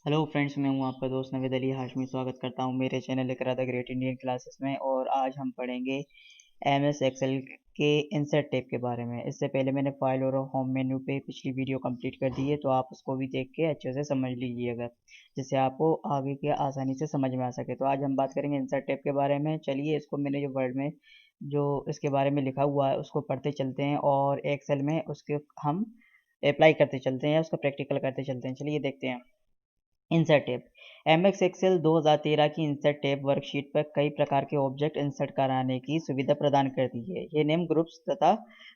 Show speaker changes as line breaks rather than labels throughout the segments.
Hello friends, मैं हूं आपका दोस्त नवेद अली हाशमी। स्वागत करता हूं मेरे channel Iqra the great Indian classes में। और आज हम पढ़ेंगे एमएस एक्सेल के इंसर्ट टैब के बारे में। इससे पहले मैंने फाइल और होम मेन्यू पे पिछली वीडियो कंप्लीट कर दी है, तो आप उसको भी देख के अच्छे से समझ लीजिएगा, जिससे आपको आगे के आसानी से समझ में आ सके। तो आज हम बात करेंगे इंसर्ट टैब के बारे में। चलिए, इसको मैंने जो वर्ड में जो इसके बारे में लिखा हुआ है उसको पढ़ते चलते हैं और एक्सेल में उसके हम अप्लाई करते चलते हैं, उसका प्रैक्टिकल करते चलते हैं। चलिए देखते हैं। इंसर्ट टैब एमएस एक्सेल 2013 की इंसर्ट टैब वर्कशीट पर कई प्रकार के ऑब्जेक्ट इंसर्ट कराने की सुविधा प्रदान करती है। ये नेम ग्रुप्स तथा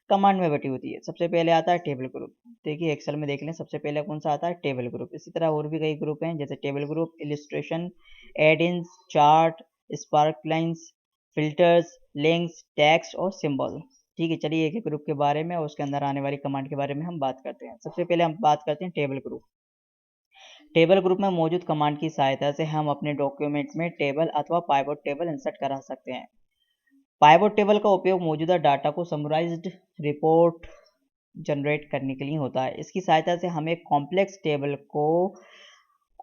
कमांड में बटी होती है। सबसे पहले आता है टेबल ग्रुप। देखिए, एक्सेल में देख लें, सबसे पहले कौन सा आता है? Table group. इसी तरह और भी कई ग्रुप हैं, जैसे table group, illustration, add ins, chart, sparklines, filters, links, text और सिंबल। ठीक है, चलिए एक एक ग्रुप के बारे में और उसके अंदर आने वाली कमांड के बारे में हम बात करते हैं। सबसे पहले हम बात करते हैं टेबल ग्रुप। टेबल ग्रुप में मौजूद कमांड की सहायता से हम अपने डॉक्यूमेंट में टेबल अथवा पाइवट टेबल इंसर्ट करा सकते हैं। पाइवट टेबल का उपयोग मौजूदा डाटा को समराइज्ड रिपोर्ट जनरेट करने के लिए होता है। इसकी सहायता से हम एक कॉम्प्लेक्स टेबल को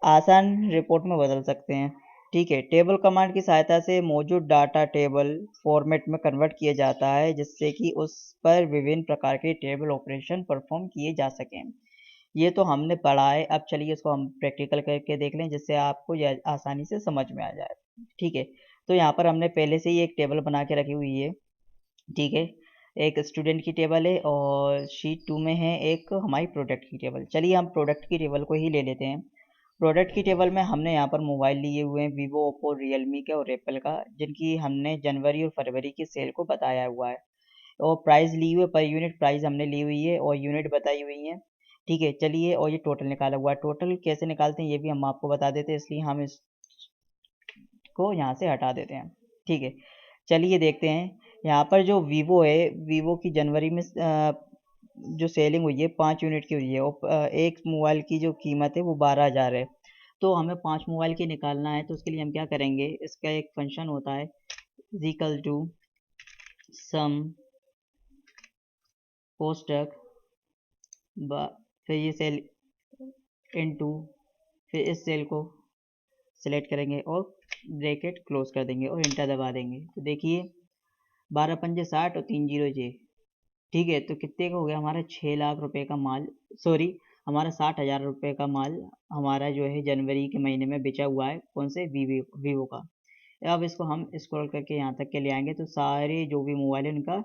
आसान रिपोर्ट में बदल सकते हैं। ठीक है, टेबल कमांड की सहायता से मौजूद डाटा टेबल फॉर्मेट में कन्वर्ट किया जाता है, जिससे कि उस पर विभिन्न प्रकार के टेबल ऑपरेशन परफॉर्म किए जा सकें। ये तो हमने पढ़ा है। अब चलिए इसको हम प्रैक्टिकल करके देख लें, जिससे आपको यह आसानी से समझ में आ जाए। ठीक है, तो यहाँ पर हमने पहले से ही एक टेबल बना के रखी हुई है। ठीक है, एक स्टूडेंट की टेबल है और शीट 2 में है एक हमारी प्रोडक्ट की टेबल। चलिए हम प्रोडक्ट की टेबल को ही ले लेते हैं। प्रोडक्ट की टेबल में हमने यहाँ पर मोबाइल लिए हुए हैं, वीवो, ओप्पो, रियलमी के और एप्पल का, जिनकी हमने जनवरी और फरवरी की सेल को बताया हुआ है। और प्राइस ली हुई है, पर यूनिट प्राइस हमने ली हुई है और यूनिट बताई हुई है। ठीक है, चलिए, और ये टोटल निकाला हुआ है। टोटल कैसे निकालते हैं ये भी हम आपको बता देते हैं, इसलिए हम इसको यहाँ से हटा देते हैं। ठीक है, चलिए देखते हैं। यहाँ पर जो वीवो है, वीवो की जनवरी में जो सेलिंग हुई है 5 यूनिट की हुई है और एक मोबाइल की जो कीमत है वो 12,000 है। तो हमें 5 मोबाइल की निकालना है, तो उसके लिए हम क्या करेंगे? इसका एक फंक्शन होता है इक्वल टू सम कोष्टक फिर ये सेल इनटू, फिर इस सेल को सिलेक्ट करेंगे और ब्रैकेट क्लोज कर देंगे और इंटर दबा देंगे। तो देखिए, 12 पंजे 60 और 3 जीरो जे। ठीक है, तो कितने का हो गया? हमारा 6 लाख रुपए का माल, सॉरी, हमारा 60,000 रुपये का माल हमारा जो है जनवरी के महीने में बेचा हुआ है। कौन से? वीवो वीवो का। अब इसको हम स्क्रॉल करके यहाँ तक के ले आएंगे, तो सारे जो भी मोबाइल है उनका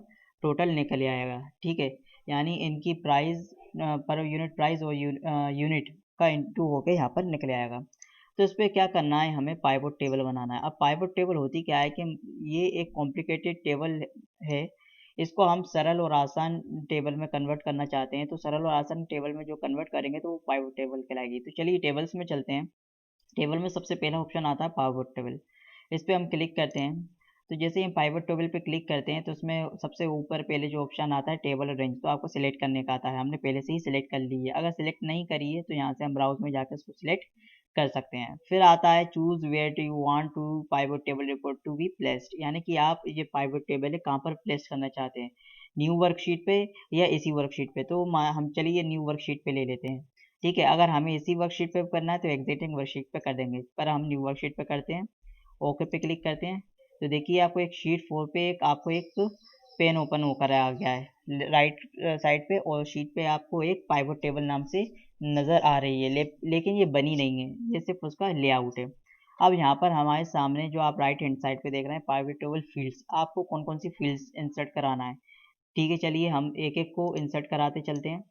टोटल निकल आएगा। ठीक है, यानी इनकी प्राइस पर यूनिट प्राइस और यूनिट का इंटू होके यहाँ पर निकल आएगा। तो इस पर क्या करना है? हमें पाइवट टेबल बनाना है। अब पाइवट टेबल होती क्या है कि ये एक कॉम्प्लिकेटेड टेबल है। इसको हम सरल और आसान टेबल में कन्वर्ट करना चाहते हैं, तो सरल और आसान टेबल में जो कन्वर्ट करेंगे तो वो पाइवट टेबल कहलाएगी। तो चलिए टेबल्स में चलते हैं। टेबल में सबसे पहला ऑप्शन आता है पाइवट टेबल। इस पर हम क्लिक करते हैं। तो जैसे ही हम पाइवट टेबल पे क्लिक करते हैं, तो उसमें सबसे ऊपर पहले जो ऑप्शन आता है टेबल रेंज, तो आपको सिलेक्ट करने का आता है। हमने पहले से ही सिलेक्ट कर ली है। अगर सिलेक्ट नहीं करी है तो यहाँ से हम ब्राउज में जाकर उसको सिलेक्ट कर सकते हैं। फिर आता है choose where do you want to pivot table report to be placed, यानी कि आप ये पाइवट टेबल है कहाँ पर प्लेस करना चाहते हैं, न्यू वर्कशीट पे या इसी वर्कशीट पे। तो हम चलिए न्यू वर्कशीट पे ले लेते हैं। ठीक है, अगर हमें इसी वर्कशीट पे करना है तो एग्जिटिंग वर्कशीट पे कर देंगे, पर हम न्यू वर्कशीट पे करते हैं। ओके पे क्लिक करते हैं। तो देखिए, आपको एक शीट 4 पे आपको एक पेन ओपन होकर आ गया है राइट साइड पे, और शीट पे आपको एक पाइवट टेबल नाम से नज़र आ रही है। लेकिन ये बनी नहीं है, ये सिर्फ उसका लेआउट है। अब यहाँ पर हमारे सामने जो आप राइट हैंड साइड पे देख रहे हैं पाइवट टेबल फील्ड्स, आपको कौन कौन सी फील्ड्स इंसर्ट कराना है। ठीक है, चलिए हम एक एक को इंसर्ट कराते चलते हैं।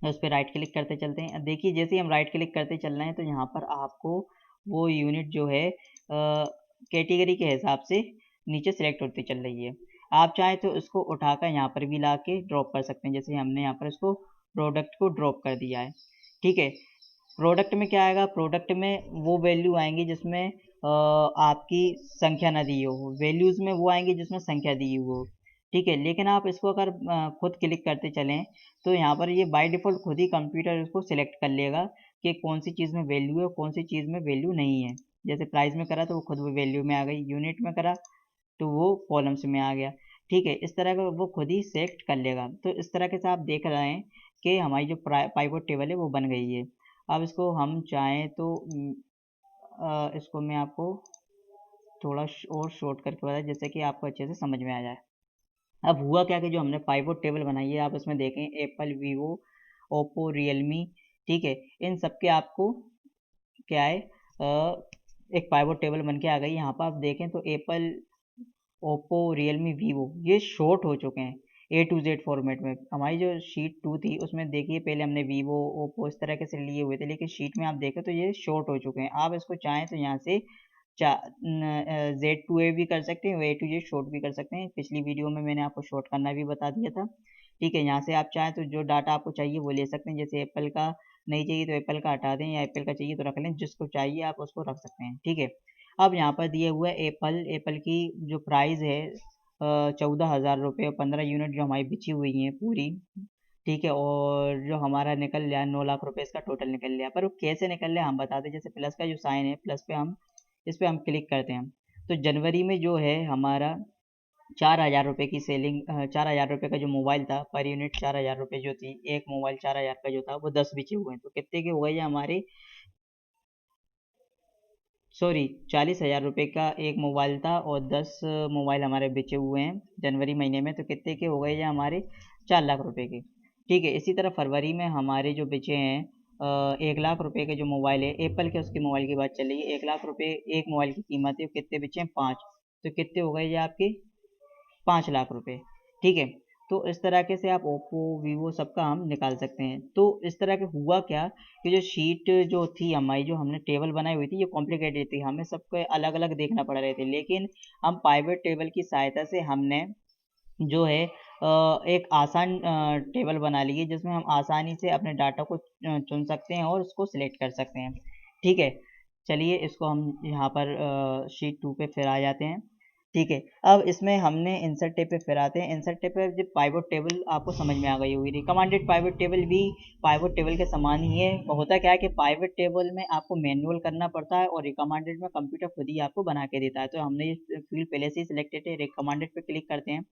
उस पर राइट क्लिक करते चलते हैं। देखिए, जैसे ही हम राइट क्लिक करते चल रहे हैं, तो यहाँ पर आपको वो यूनिट जो है कैटेगरी के हिसाब से नीचे सेलेक्ट होती चल रही है। आप चाहें तो इसको उठाकर यहाँ पर भी ला के ड्रॉप कर सकते हैं, जैसे हमने यहाँ पर इसको प्रोडक्ट को ड्रॉप कर दिया है। ठीक है, प्रोडक्ट में क्या आएगा? प्रोडक्ट में वो वैल्यू आएंगी जिसमें आपकी संख्या ना दी हो, वैल्यूज़ में वो आएंगी जिसमें संख्या दी हो। ठीक है, लेकिन आप इसको अगर खुद क्लिक करते चलें, तो यहाँ पर ये बाय डिफ़ॉल्ट खुद ही कंप्यूटर इसको सिलेक्ट कर लेगा कि कौन सी चीज़ में वैल्यू है, कौन सी चीज़ में वैल्यू नहीं है। जैसे प्राइस में करा तो वो खुद वो वैल्यू में आ गई, यूनिट में करा तो वो कॉलम्स में आ गया। ठीक है, इस तरह का वो खुद ही सेलेक्ट कर लेगा। तो इस तरह के से आप देख रहे हैं कि हमारी जो पाइवट टेबल है वो बन गई है। अब इसको हम चाहें तो इसको मैं आपको थोड़ा और शॉर्ट करके बताया जिससे कि आपको अच्छे से समझ में आ जाए। अब हुआ क्या कि जो हमने पाइवोट टेबल बनाई है, आप इसमें देखें एप्पल, वीवो, ओप्पो, रियलमी, ठीक है, इन सब के आपको क्या है एक पाइवोट टेबल बन के आ गई। यहाँ पर आप देखें तो एप्पल, ओप्पो, रियलमी, वीवो ये शॉर्ट हो चुके हैं A to Z फॉर्मेट में। हमारी जो शीट 2 थी उसमें देखिए पहले हमने वीवो, ओप्पो इस तरह के से लिए हुए थे, लेकिन शीट में आप देखें तो ये शॉर्ट हो चुके हैं। आप इसको चाहें तो यहाँ से Z to A भी कर सकते हैं, A to Z शॉर्ट भी कर सकते हैं। पिछली वीडियो में मैंने आपको शॉर्ट करना भी बता दिया था, ठीक है। यहाँ से आप चाहें तो जो डाटा आपको चाहिए वो ले सकते हैं। जैसे एप्पल का नहीं चाहिए तो एप्पल का हटा दें, या एप्पल का चाहिए तो रख लें, जिसको चाहिए आप उसको रख सकते हैं, ठीक है। अब यहाँ पर दिए हुए एप्पल की जो प्राइस है 14,000 रुपये, और 15 यूनिट जो हमारी बिची हुई हैं पूरी, ठीक है। और जो हमारा निकल लिया 9 लाख रुपये इसका टोटल निकल लिया। पर वो कैसे निकल लिया हम बताते हैं। जैसे प्लस का जो साइन है, प्लस पे हम इस पर हम क्लिक करते हैं तो जनवरी में जो है हमारा 4,000 रुपये की सेलिंग, 4,000 रुपये का जो मोबाइल था पर यूनिट 4,000 रुपये जो थी, एक मोबाइल 4,000 का जो था वो 10 बिचे हुए हैं। तो कितने के हो गए हमारे, सॉरी 40,000 रुपये का एक मोबाइल था और 10 मोबाइल हमारे बेचे हुए हैं जनवरी महीने में। तो कितने के हो गए ये हमारे 4 लाख रुपये के, ठीक है। इसी तरह फरवरी में हमारे जो बेचे हैं 1 लाख रुपये के जो मोबाइल है एप्पल के, उसकी मोबाइल की बात चल रही है। 1 लाख रुपये एक मोबाइल की कीमत है, कितने बेचे हैं 5। तो कितने हो गए ये आपके 5 लाख रुपये, ठीक है। तो इस तरीके से आप ओप्पो, वीवो सबका हम निकाल सकते हैं। तो इस तरह के हुआ क्या कि जो शीट जो थी हमारी, जो हमने टेबल बनाई हुई थी, ये कॉम्प्लिकेटेड थी, हमें सबको अलग अलग देखना पड़ रहे थे। लेकिन हम पाइवट टेबल की सहायता से हमने जो है एक आसान टेबल बना ली है, जिसमें हम आसानी से अपने डाटा को चुन सकते हैं और उसको सिलेक्ट कर सकते हैं, ठीक है। चलिए इसको हम यहाँ पर शीट 2 पे फिर आ जाते हैं, ठीक है। अब इसमें हमने इंसर्ट टैब पे फिर आते हैं। इंसर्ट टैब पे जब पाइवट टेबल आपको समझ में आ गई होगी, रिकमेंडेड पाइवट टेबल भी पाइवट टेबल के समान ही है। होता क्या है कि पाइवट टेबल में आपको मैनुअल करना पड़ता है और रिकमेंडेड में कंप्यूटर खुद ही आपको बना के देता है। तो हमने ये फील्ड पहले से ही सिलेक्टेड है। रिकमेंडेड पे क्लिक करते हैं।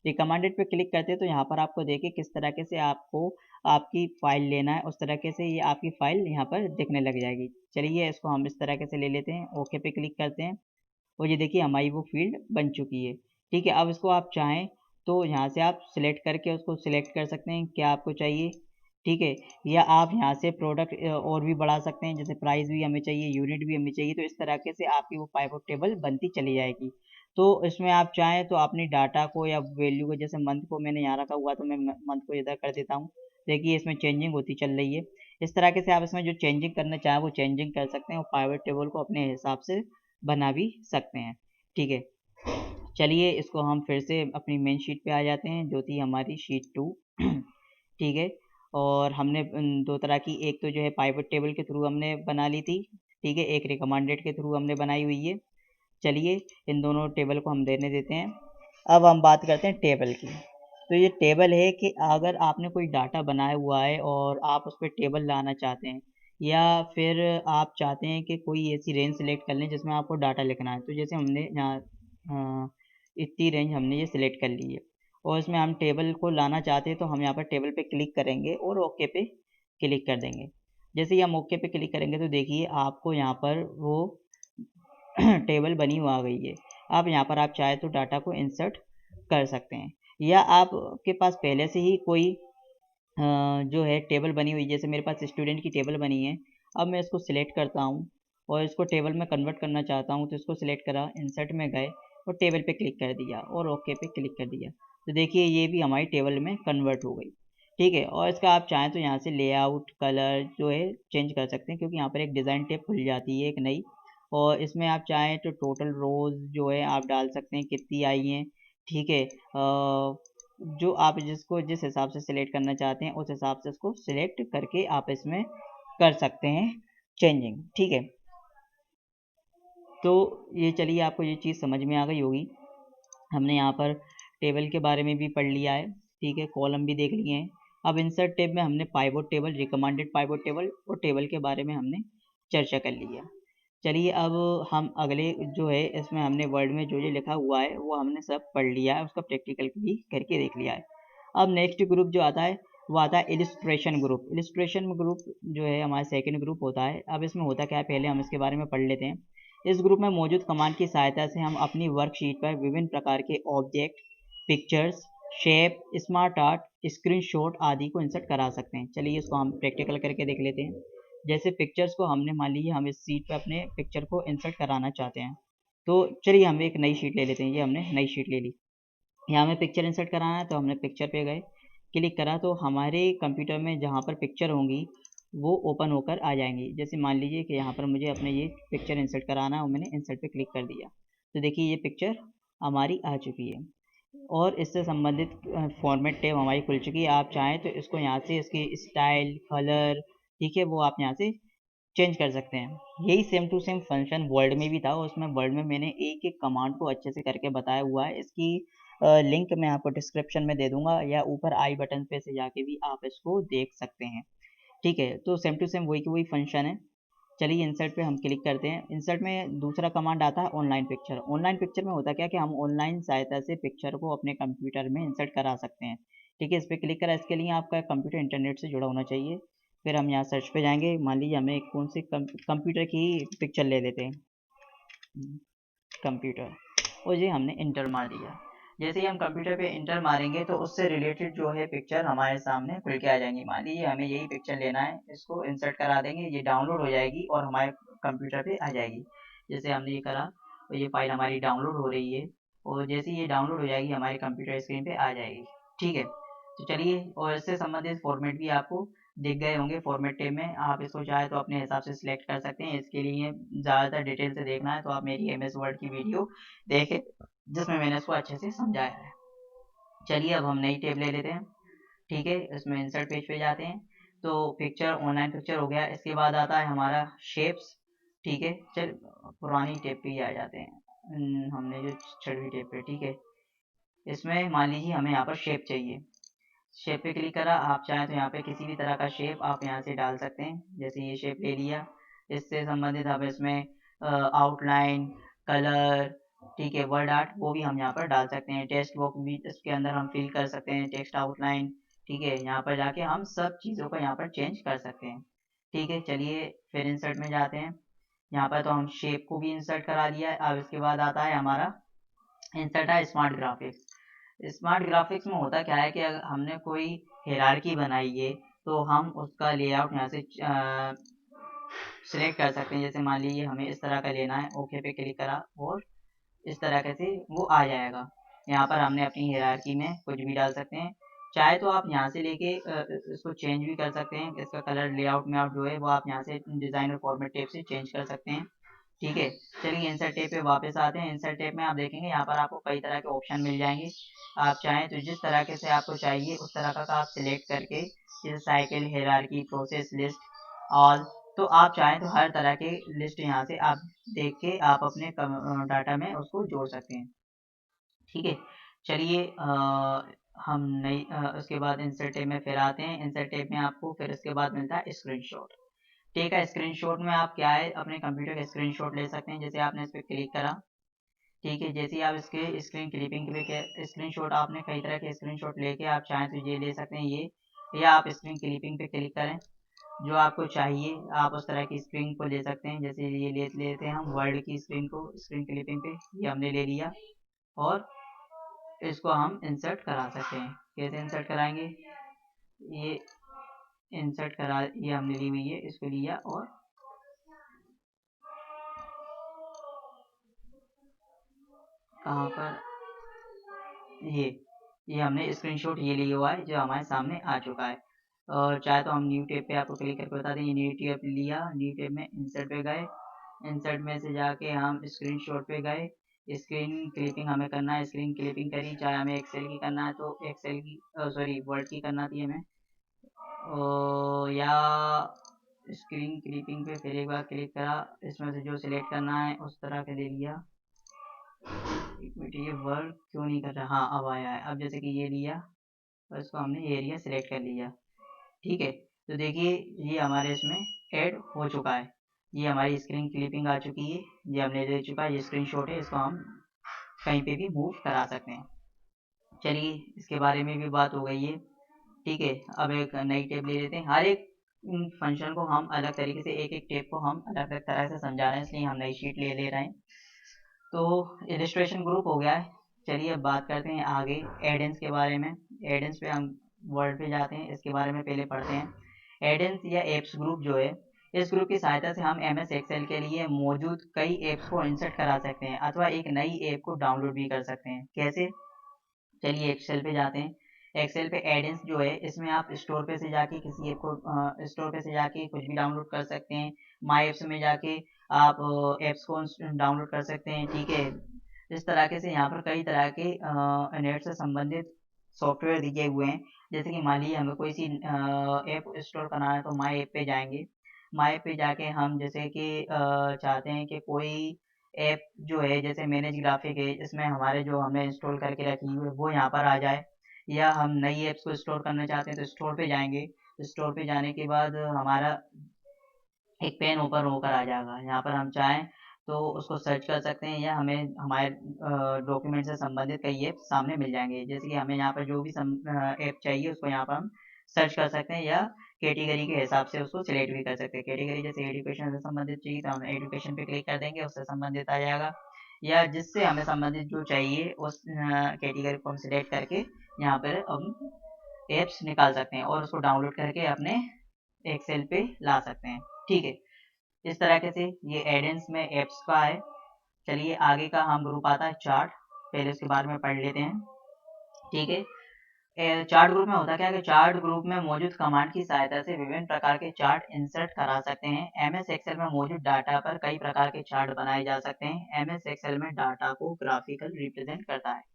रिकमेंडेड पे क्लिक करते हैं तो यहाँ पर आपको देखिए किस तरीके से आपको आपकी फ़ाइल लेना है, उस तरीके से ये आपकी फ़ाइल यहाँ पर दिखने लग जाएगी। चलिए इसको हम इस तरीके से ले लेते हैं, ओके पे क्लिक करते हैं और ये देखिए हमारी वो फ़ील्ड बन चुकी है, ठीक है। अब इसको आप चाहें तो यहाँ से आप सिलेक्ट करके उसको सिलेक्ट कर सकते हैं क्या आपको चाहिए, ठीक है। या आप यहाँ से प्रोडक्ट और भी बढ़ा सकते हैं, जैसे प्राइस भी हमें चाहिए, यूनिट भी हमें चाहिए। तो इस तरीके से आपकी वो पाइवट टेबल बनती चली जाएगी। तो इसमें आप चाहें तो अपनी डाटा को या वैल्यू को, जैसे मंथ को मैंने यहाँ रखा हुआ तो मैं मंथ को इधर कर देता हूँ। देखिए इसमें चेंजिंग होती चल रही है। इस तरीके से आप इसमें जो चेंजिंग करना चाहें वो चेंजिंग कर सकते हैं और पाइवट टेबल को अपने हिसाब से बना भी सकते हैं, ठीक है। चलिए इसको हम फिर से अपनी मेन शीट पे आ जाते हैं जो थी हमारी शीट 2, ठीक है। और हमने दो तरह की, एक तो जो है पाइवट टेबल के थ्रू हमने बना ली थी, ठीक है, एक रिकमेंडेड के थ्रू हमने बनाई हुई है। चलिए इन दोनों टेबल को हम देने देते हैं। अब हम बात करते हैं टेबल की। तो ये टेबल है कि अगर आपने कोई डाटा बनाया हुआ है और आप उस पर टेबल लाना चाहते हैं, या फिर आप चाहते हैं कि कोई ऐसी रेंज सेलेक्ट कर लें जिसमें आपको डाटा लिखना है। तो जैसे हमने यहाँ इतनी रेंज हमने ये सिलेक्ट कर ली है और इसमें हम टेबल को लाना चाहते हैं, तो हम यहाँ पर टेबल पे क्लिक करेंगे और ओके पे क्लिक कर देंगे। जैसे ही हम ओके पे क्लिक करेंगे तो देखिए आपको यहाँ पर वो टेबल बनी हुई आ गई है। अब यहाँ पर आप चाहे तो डाटा को इंसर्ट कर सकते हैं, या आपके पास पहले से ही कोई जो है टेबल बनी हुई, जैसे मेरे पास स्टूडेंट की टेबल बनी है। अब मैं इसको सिलेक्ट करता हूँ और इसको टेबल में कन्वर्ट करना चाहता हूँ, तो इसको सिलेक्ट करा, इंसर्ट में गए और टेबल पे क्लिक कर दिया और ओके पे क्लिक कर दिया। तो देखिए ये भी हमारी टेबल में कन्वर्ट हो गई, ठीक है। और इसका आप चाहें तो यहाँ से लेआउट कलर जो है चेंज कर सकते हैं, क्योंकि यहाँ पर एक डिज़ाइन टेब खुल जाती है एक नई। और इसमें आप चाहें तो टोटल रोज़ जो है आप डाल सकते हैं कितनी आई हैं, ठीक है। जो आप जिसको जिस हिसाब से सिलेक्ट करना चाहते हैं उस हिसाब से उसको सिलेक्ट करके आप इसमें कर सकते हैं चेंजिंग, ठीक है। तो ये चलिए आपको ये चीज़ समझ में आ गई होगी। हमने यहाँ पर टेबल के बारे में भी पढ़ लिया है, ठीक है, कॉलम भी देख लिए हैं। अब इंसर्ट टेब में हमने pivot table, recommended pivot table और टेबल के बारे में हमने चर्चा कर लिया। चलिए अब हम अगले जो है इसमें हमने वर्ड में जो लिखा हुआ है वो हमने सब पढ़ लिया है, उसका प्रैक्टिकल भी करके देख लिया है। अब नेक्स्ट ग्रुप जो आता है वो आता है इलिस्ट्रेशन ग्रुप। इलिस्ट्रेशन ग्रुप जो है हमारा सेकंड ग्रुप होता है। अब इसमें होता क्या है, पहले हम इसके बारे में पढ़ लेते हैं। इस ग्रुप में मौजूद कमांड की सहायता से हम अपनी वर्कशीट पर विभिन्न प्रकार के object, pictures, shape, smart art, screenshot आदि को इंसर्ट करा सकते हैं। चलिए इसको हम प्रैक्टिकल करके देख लेते हैं। जैसे पिक्चर्स को हमने मान लीजिए हम इस शीट पर अपने पिक्चर को इंसर्ट कराना चाहते हैं, तो चलिए हम एक नई शीट ले लेते हैं। ये हमने नई शीट ले ली। यहाँ हमें पिक्चर इंसर्ट कराना है, तो हमने पिक्चर पे गए, क्लिक करा, तो हमारे कंप्यूटर में जहाँ पर पिक्चर होंगी वो ओपन होकर आ जाएंगी। जैसे मान लीजिए कि यहाँ पर मुझे अपने ये पिक्चर इंसर्ट कराना है और मैंने इंसर्ट पे क्लिक कर दिया, तो देखिए ये पिक्चर हमारी आ चुकी है और इससे संबंधित फॉर्मेट टैब हमारी खुल चुकी है। आप चाहें तो इसको यहाँ से इसकी स्टाइल, कलर, ठीक है, वो आप यहाँ से चेंज कर सकते हैं। यही same to same function word में भी था। उसमें वर्ड में मैंने एक एक कमांड को अच्छे से करके बताया हुआ है। इसकी लिंक मैं आपको डिस्क्रिप्शन में दे दूंगा या ऊपर आई बटन पे से जाके भी आप इसको देख सकते हैं। ठीक है, तो सेम टू सेम वही की वही फंक्शन है। चलिए इंसर्ट पे हम क्लिक करते हैं। इंसर्ट में दूसरा कमांड आता है ऑनलाइन पिक्चर। ऑनलाइन पिक्चर में होता क्या कि हम ऑनलाइन सहायता से पिक्चर को अपने कंप्यूटर में इंसर्ट करा सकते हैं। ठीक है, इस पर क्लिक करा। इसके लिए आपका कंप्यूटर इंटरनेट से जुड़ा होना चाहिए। फिर हम यहाँ सर्च पे जाएंगे। मान लीजिए हमें कौन सी कंप्यूटर की पिक्चर ले लेते हैं, कंप्यूटर, और ये हमने इंटर मार दिया। जैसे ही हम कंप्यूटर पे इंटर मारेंगे तो उससे रिलेटेड जो है पिक्चर हमारे सामने खुल के आ जाएंगी। मान लीजिए हमें यही पिक्चर लेना है, इसको इंसर्ट करा देंगे, ये डाउनलोड हो जाएगी और हमारे कंप्यूटर पे आ जाएगी। जैसे हमने ये करा तो ये फाइल हमारी डाउनलोड हो रही है और जैसे ये डाउनलोड हो जाएगी हमारे कंप्यूटर स्क्रीन पे आ जाएगी। ठीक है, तो चलिए, और इससे संबंधित फॉर्मेट भी आपको दिख गए होंगे फॉर्मेट टेब में। आप इसको चाहे तो अपने हिसाब से सिलेक्ट कर सकते हैं। इसके लिए ज़्यादातर डिटेल से देखना है तो आप मेरी MS वर्ड की वीडियो देखें जिसमें मैंने इसको अच्छे से समझाया है। चलिए अब हम नई टेब ले लेते हैं। ठीक है, इसमें इंसर्ट पेज पे जाते हैं। तो पिक्चर, ऑनलाइन पिक्चर हो गया। इसके बाद आता है हमारा शेप्स। ठीक है, चल पुरानी टेब पे ही आ जाते हैं। हमने जो 6वीं टेब पे, ठीक है, इसमें मान लीजिए हमें यहाँ पर शेप चाहिए। शेप पे क्लिक करा। आप चाहें तो यहाँ पे किसी भी तरह का शेप आप यहाँ से डाल सकते हैं। जैसे ये शेप ले लिया। इससे संबंधित अब इसमें आउटलाइन, कलर, ठीक है, वर्ड आर्ट, वो भी हम यहाँ पर डाल सकते हैं। टेक्स्ट बॉक्स भी इसके अंदर हम फिल कर सकते हैं, टेक्स्ट आउटलाइन। ठीक है, यहाँ पर जाके हम सब चीज़ों को यहाँ पर चेंज कर सकते हैं। ठीक है, चलिए फिर इंसर्ट में जाते हैं। यहाँ पर तो हम शेप को भी इंसर्ट करा दिया है। अब इसके बाद आता है हमारा इंसर्ट है स्मार्ट ग्राफिक्स। स्मार्ट ग्राफिक्स में होता क्या है कि अगर हमने कोई हायरार्की बनाई है तो हम उसका लेआउट यहाँ से सिलेक्ट कर सकते हैं। जैसे मान लीजिए हमें इस तरह का लेना है, ओके पे क्लिक करा और इस तरह से वो आ जाएगा। यहाँ पर हमने अपनी हायरार्की में कुछ भी डाल सकते हैं। चाहे तो आप यहाँ से लेके इसको चेंज भी कर सकते हैं। इसका कलर लेआउट में आउट जो है वो आप यहाँ से डिज़ाइन और फॉर्मेट टेप से चेंज कर सकते हैं। ठीक है, चलिए इंसर्ट टैब पे वापस आते हैं। इंसर्ट टैब में आप देखेंगे यहाँ पर आपको कई तरह के ऑप्शन मिल जाएंगे। आप चाहें तो जिस तरह से आपको चाहिए उस तरह का आप सिलेक्ट करके, जैसे cycle, hierarchy, process list, all, तो आप चाहें तो हर तरह के लिस्ट यहाँ से आप देख के आप अपने डाटा में उसको जोड़ सकते हैं। ठीक है, चलिए हम नई उसके बाद इंसर्ट टैब में फिर आते हैं। इंसर्ट टैब में आपको फिर इसके बाद मिलता है स्क्रीनशॉट। ठीक है, स्क्रीनशॉट में आप क्या है अपने कंप्यूटर का स्क्रीनशॉट ले सकते हैं। जैसे आपने इस पर क्लिक करा, ठीक है, जैसे ही आप इसके स्क्रीन क्लिपिंग पे स्क्रीनशॉट, आपने कई तरह के स्क्रीनशॉट लेके आप चाहें तो ये ले सकते हैं ये, या आप स्क्रीन क्लिपिंग पे क्लिक करें, जो आपको चाहिए आप उस तरह की स्क्रीन को ले सकते हैं। जैसे ये ले लेते हैं हम वर्ल्ड की स्क्रीन को, स्क्रीन क्लिपिंग पे ये हमने ले लिया और इसको हम इंसर्ट करा सकते हैं। कैसे इंसर्ट कराएंगे, ये इंसर्ट करा, ये हमने ली हुई है, इसको लिया और कहाँ पर, ये हमने स्क्रीनशॉट ये लिया हुआ है जो हमारे सामने आ चुका है। और चाहे तो हम न्यू टेब पे आपको क्लिक करके बता दें। ये न्यू टेब लिया, न्यू टेब में इंसर्ट पे गए, इंसर्ट में से जाके हम स्क्रीनशॉट पे गए। स्क्रीन क्लिपिंग हमें करना है, स्क्रीन क्लिपिंग करी। चाहे हमें एक्सेल की करना है तो एक्सेल की, सॉरी वर्ड की करना थी हमें, या स्क्रीन क्लिपिंग पे फिर एक बार क्लिक करा, इसमें से जो सिलेक्ट करना है उस तरह का ले लिया। एक मिनट, ये वर्ड क्यों नहीं कर रहा, हाँ अब आया है। अब जैसे कि ये लिया और इसको हमने एरिया सिलेक्ट कर लिया। ठीक है, तो देखिए ये हमारे इसमें ऐड हो चुका है। ये हमारी स्क्रीन क्लिपिंग आ चुकी है, ये हमने ले चुका है। ये स्क्रीनशॉट है, इसको हम कहीं पे भी मूव करा सकते हैं। चलिए इसके बारे में भी बात हो गई है। ठीक है, अब एक नई टेप ले लेते हैं। हर एक फंक्शन को हम अलग तरीके से, एक एक टेप को हम अलग अलग तरह से समझा रहे हैं, इसलिए हम नई शीट ले रहे हैं। तो इलिस्ट्रेशन ग्रुप हो गया है। चलिए अब बात करते हैं आगे एडेंस के बारे में। एडेंस पे हम वर्ड पे जाते हैं, इसके बारे में पहले पढ़ते हैं। एडेंस या एप्स ग्रुप जो है, इस ग्रुप की सहायता से हम एमएस एक्सेल के लिए मौजूद कई एप्स को इंसर्ट करा सकते हैं अथवा एक नई ऐप को डाउनलोड भी कर सकते हैं। कैसे? चलिए एक्सेल पे जाते हैं। एक्सेल पे एडेंस जो है, इसमें आप स्टोर पे से जाके किसी ऐप को स्टोर पे से जाके कुछ भी डाउनलोड कर सकते हैं। माई एप्स में जाके आप एप्स को डाउनलोड कर सकते हैं। ठीक है, इस तरह से यहाँ पर कई तरह के नेट से संबंधित सॉफ्टवेयर दिए हुए हैं। जैसे कि मान लीजिए हमें कोई सी ऐप स्टोर करना है तो माई ऐप पे जाएंगे। माई ऐप पे जाके हम जैसे कि चाहते हैं कि कोई ऐप जो है, जैसे मैनेज ग्राफिक है, इसमें हमारे जो हमने इंस्टॉल करके रखी हुई है वो यहाँ पर आ जाए। या हम नई ऐप्स को स्टोर करना चाहते हैं तो स्टोर पे जाएंगे। स्टोर पे जाने के बाद हमारा एक पेन ओपन होकर आ जाएगा। यहाँ पर हम चाहें तो उसको सर्च कर सकते हैं या हमें हमारे डॉक्यूमेंट से संबंधित कई ऐप सामने मिल जाएंगे। जैसे कि हमें यहाँ पर जो भी ऐप चाहिए उसको यहाँ पर हम सर्च कर सकते हैं या कैटेगरी के हिसाब से उसको सिलेक्ट भी कर सकते हैं। कैटेगरी जैसे एजुकेशन से संबंधित चाहिए तो हम एजुकेशन पे क्लिक कर देंगे, उससे संबंधित आ जाएगा। या जिससे हमें संबंधित जो चाहिए उस कैटेगरी को हम सिलेक्ट करके यहाँ पर हम एप्स निकाल सकते हैं और उसको डाउनलोड करके अपने एक्सेल पे ला सकते हैं। ठीक है, इस तरह से ये एडेंस में एप्स का है। चलिए आगे का हम ग्रुप आता है चार्ट, पहले इसके बारे में पढ़ लेते हैं। ठीक है, चार्ट ग्रुप में होता क्या है कि चार्ट ग्रुप में मौजूद कमांड की सहायता से विभिन्न प्रकार के चार्ट इंसर्ट करा सकते हैं। एमएस एक्सेल में मौजूद डाटा पर कई प्रकार के चार्ट बनाए जा सकते हैं। एमएस एक्सेल में डाटा को ग्राफिकल रिप्रेजेंट करता है।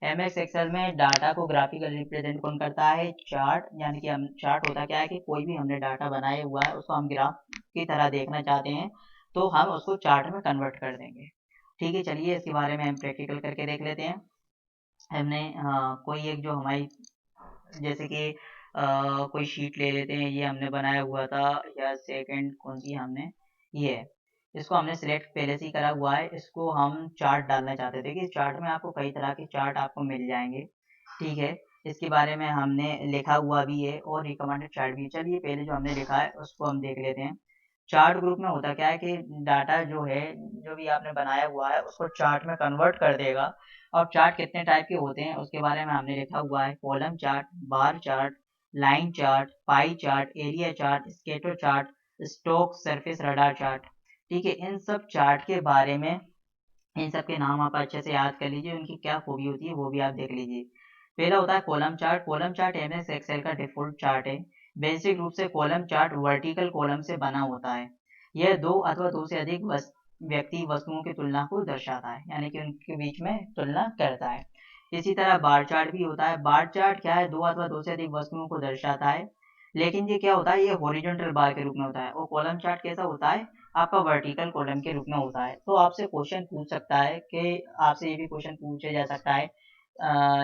एमएस एक्सेल में डाटा को ग्राफिकल रिप्रेजेंट कौन करता है? चार्ट। यानी कि हम चार्ट होता क्या है कि कोई भी हमने डाटा बनाया हुआ है उसको हम ग्राफ की तरह देखना चाहते हैं तो हम उसको चार्ट में कन्वर्ट कर देंगे। ठीक है, चलिए इसके बारे में हम प्रैक्टिकल करके देख लेते हैं। हमने कोई एक जो हमारी जैसे कि कोई शीट ले लेते हैं, ये हमने बनाया हुआ था, या सेकंड कौन सी हमने, ये है। इसको हमने सिलेक्ट पहले से ही करा हुआ है, इसको हम चार्ट डालना चाहते थे कि चार्ट में आपको कई तरह के चार्ट आपको मिल जाएंगे। ठीक है, इसके बारे में हमने लिखा हुआ भी है और रिकमेंडेड चार्ट भी है। चलिए पहले जो हमने लिखा है उसको हम देख लेते हैं। चार्ट ग्रुप में होता क्या है कि डाटा जो है, जो भी आपने बनाया हुआ है उसको चार्ट में कन्वर्ट कर देगा। और चार्ट कितने टाइप के होते हैं उसके बारे में हमने लिखा हुआ है। Column chart, bar chart, line chart, pie chart, area chart, scatter chart, stock surface radar chart. ठीक है, इन सब चार्ट के बारे में, इन सब के नाम आप अच्छे से याद कर लीजिए, उनकी क्या खूबी होती है वो भी आप देख लीजिए। पहला होता है column chart. Column chart MS Excel का डिफॉल्ट चार्ट है। बेसिक रूप से कॉलम चार्ट वर्टिकल कॉलम से बना होता है। यह दो अथवा दो से अधिक व्यक्ति वस्तुओं की तुलना को दर्शाता है, यानी कि उनके बीच में तुलना करता है। इसी तरह बार चार्ट भी होता है। बार चार्ट क्या है? दो अथवा दो से अधिक वस्तुओं को दर्शाता है, लेकिन ये क्या होता है, ये हॉरिजॉन्टल बार के रूप में होता है। और कॉलम चार्ट कैसा होता है? आपका वर्टिकल कॉलम के रूप में होता है। तो आपसे क्वेश्चन पूछ सकता है कि आपसे ये भी क्वेश्चन पूछा जा सकता है,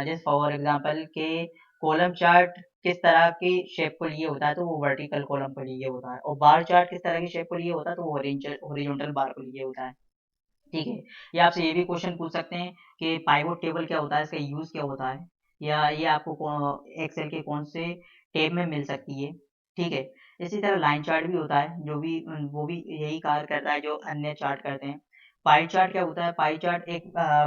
जैसे फॉर एग्जांपल के कॉलम चार्ट किस तरह की शेप को लिए होता है, तो वो वर्टिकल कॉलम को लिए होता है। और बार चार्ट किस तरह की शेप को लिए होता है, तो वो हॉरिजॉन्टल बार को लिए होता है। ठीक है, या आपसे ये भी क्वेश्चन पूछ सकते हैं कि पाइवोट टेबल क्या होता है, इसका यूज क्या होता है, या ये आपको एक्सेल के कौन से टेब में मिल सकती है। ठीक है, इसी तरह लाइन चार्ट भी होता है, जो भी वो भी यही कार्य करता है जो अन्य चार्ट करते हैं। पाई चार्ट क्या होता है? पाई चार्ट एक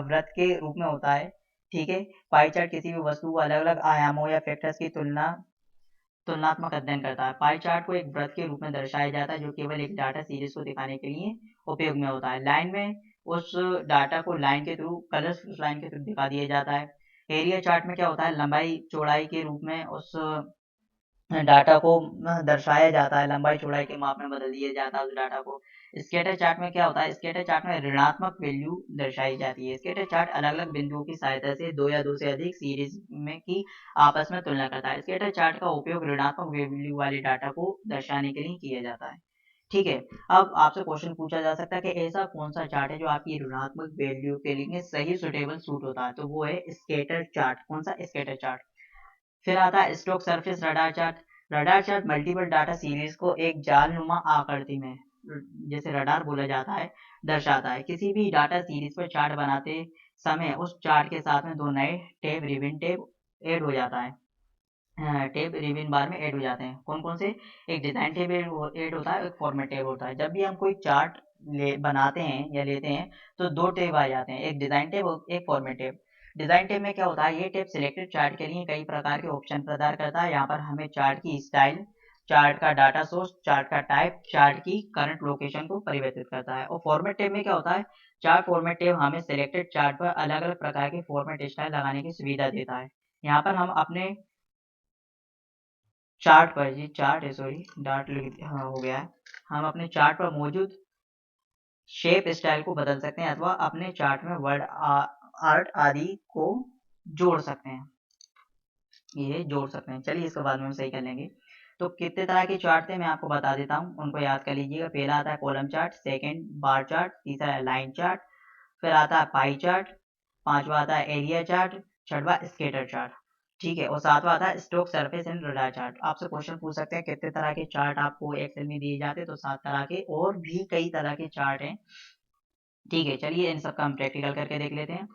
वृत्त के रूप में होता है। ठीक है, पाई चार्ट किसी भी वस्तु को अलग अलग आयामों या फैक्टर्स की तुलनात्मक अध्ययन करता है। पाई चार्ट को एक वृत्त के रूप में दर्शाया जाता है जो केवल एक डाटा सीरीज को दिखाने के लिए उपयोग में होता है। लाइन में उस डाटा को लाइन के थ्रू, कलर्स उस लाइन के थ्रू दिखा दिया जाता है। एरिया चार्ट में क्या होता है? लंबाई चौड़ाई के रूप में उस डाटा को दर्शाया जाता है, लंबाई चौड़ाई के माप में बदल दिया जाता है उस डाटा को। स्कैटर चार्ट में क्या होता है? स्कैटर चार्ट में ऋणात्मक वैल्यू दर्शाई जाती है। स्कैटर चार्ट अलग अलग बिंदुओं की सहायता से दो या दो से अधिक सीरीज में की आपस में तुलना करता है। स्कैटर चार्ट का उपयोग ऋणात्मक वैल्यू वाले डाटा को दर्शाने के लिए किया जाता है। ठीक है, अब आपसे क्वेश्चन पूछा जा सकता है कि ऐसा कौन सा चार्ट है जो आपकी ऋणात्मक वैल्यू के लिए सही सुटेबल सूट होता है, तो वो है स्कैटर चार्ट। कौन सा? Scatter chart. फिर आता है stock surface radar chart. Radar chart multiple data series को एक जालनुमा आकृति में, जैसे रडार बोला जाता है, दर्शाता है। किसी भी डाटा सीरीज पर चार्ट बनाते समय उस चार्ट के साथ में दो नए टैब, रिबन टैब ऐड हो जाता है। टेब रिवीन बार में ऐड हो जाते हैं। कौन कौन से? एक डिज़ाइन टेब ऐड होता है, एक फॉर्मेट टेब होता है। जब भी हम कोई चार्ट बनाते हैं या लेते हैं तो दो टेब आ जाते हैं, एक डिज़ाइन टेब और एक फॉर्मेट टेब। डिज़ाइन टेब में क्या होता है, ये टेब सिलेक्टेड चार्ट के लिए कई प्रकार के ऑप्शन प्रदान करता है। यहाँ पर हमें चार्ट की स्टाइल, चार्ट का डाटा सोर्स, चार्ट का टाइप, चार्ट की करंट लोकेशन को परिवर्तित करता है। और फॉर्मेट टेब में क्या होता है, चार्ट फॉर्मेट टेब हमें सिलेक्टेड चार्ट पर अलग अलग प्रकार के फॉर्मेट स्टाइल लगाने की सुविधा देता है। यहाँ पर हम अपने चार्ट पर, जी चार्ट है, सॉरी डार्ट लिख, हाँ हो गया है। हम अपने चार्ट पर मौजूद शेप स्टाइल को बदल सकते हैं अथवा अपने चार्ट में वर्ड आर्ट आदि को जोड़ सकते हैं। ये जोड़ सकते हैं, चलिए इसको बाद में हम सही कर लेंगे। तो कितने तरह के चार्ट थे मैं आपको बता देता हूँ, उनको याद कर लीजिएगा। पहला आता है column chart, second bar chart, तीसरा है लाइन चार्ट, फिर आता है पाई चार्ट, पांचवा आता है एरिया चार्ट, छठवा स्केटर चार्ट, ठीक है, और सातवां आता है stock surface and radar chart. आपसे क्वेश्चन पूछ सकते हैं कितने तरह के चार्ट आपको एक्सेल में दिए जाते हैं, तो 7 तरह के, और भी कई तरह के चार्ट हैं, ठीक है। चलिए इन सब का हम प्रैक्टिकल करके देख लेते हैं।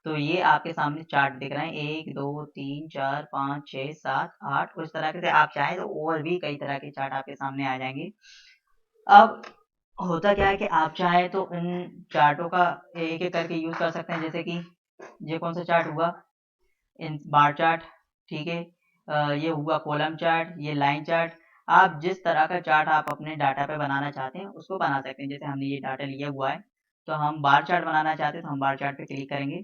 तो ये आपके सामने चार्ट दिख रहे हैं, 1 2 3 4 5 6 7 8, उस तरह से आप चाहें तो और भी कई तरह के चार्ट आपके सामने आ जाएंगे। अब होता क्या है कि आप चाहें तो इन चार्टों का एक एक करके यूज कर सकते हैं, जैसे कि ये कौन सा चार्ट हुआ, इन बार चार्ट, ठीक है, ये हुआ कॉलम चार्ट, ये लाइन चार्ट। आप जिस तरह का चार्ट आप अपने डाटा पे बनाना चाहते हैं उसको बना सकते हैं। जैसे हमने ये डाटा लिया हुआ है, तो हम बार चार्ट बनाना चाहते हैं तो हम बार चार्ट पे क्लिक करेंगे।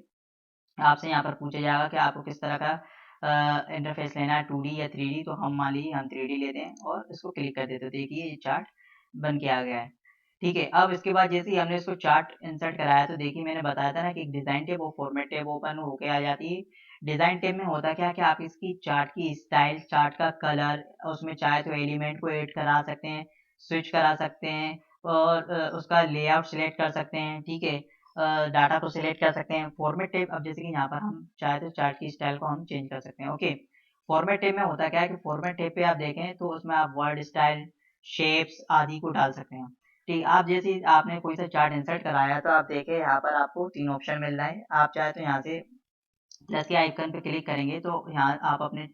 आपसे यहाँ पर पूछा जाएगा कि आपको किस तरह का इंटरफेस लेना है, 2D या 3D। तो हम मान लीजिए हम 3D लेते हैं और इसको क्लिक कर देते हैं। देखिए ये चार्ट बन के आ गया है, ठीक है। अब इसके बाद जैसे ही हमने इसको चार्ट इंसर्ट कराया, तो देखिए मैंने बताया था ना कि एक डिज़ाइन टेब और फॉर्मेट टेब ओपन होके आ जाती है। डिज़ाइन टेब में होता क्या है कि आप इसकी चार्ट की स्टाइल, चार्ट का कलर, उसमें चाहे तो एलिमेंट को ऐड करा सकते हैं, स्विच करा सकते हैं, और उसका लेआउट सिलेक्ट कर सकते हैं, ठीक है, डाटा को सिलेक्ट कर सकते हैं। फॉर्मेट टेब, अब जैसे कि यहाँ पर हम चाहे तो चार्ट की स्टाइल को हम चेंज कर सकते हैं, ओके। फॉर्मेट टेब में होता क्या है कि फॉर्मेट टेब पे आप देखें तो उसमें आप वर्ड स्टाइल, शेप्स आदि को डाल सकते हैं, ठीक। आप जैसे ही आपने कोई सा चार्ट इंसर्ट कराया तो आप देखें यहाँ पर आपको 3 ऑप्शन मिल रहा है। आप चाहे तो यहाँ से प्लस के आइकन पे क्लिक करेंगे तो यहाँ आप अपने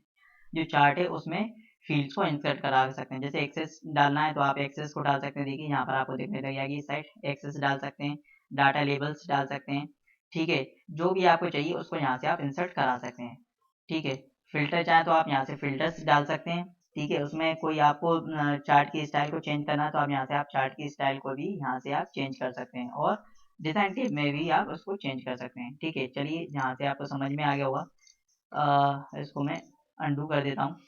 जो चार्ट है उसमें फील्ड्स को इंसर्ट करा सकते हैं। जैसे एक्सेस डालना है तो आप एक्सेस को डाल सकते हैं, देखिए यहाँ पर आपको देखने लग जाएगी इस साइड, एक्सेस डाल सकते हैं, डाटा लेबल्स डाल सकते हैं, ठीक है। जो भी आपको चाहिए उसको यहाँ से आप इंसर्ट करा सकते हैं, ठीक है। फिल्टर चाहे तो आप यहाँ से फिल्टर्स डाल सकते हैं, ठीक है। उसमें कोई आपको चार्ट की स्टाइल को चेंज करना है तो आप यहाँ से आप चार्ट की स्टाइल को भी यहाँ से आप चेंज कर सकते हैं, और डिजाइन टेब में भी आप उसको चेंज कर सकते हैं, ठीक है। चलिए यहाँ से आपको समझ में आ गया होगा। इसको मैं अंडू कर देता हूँ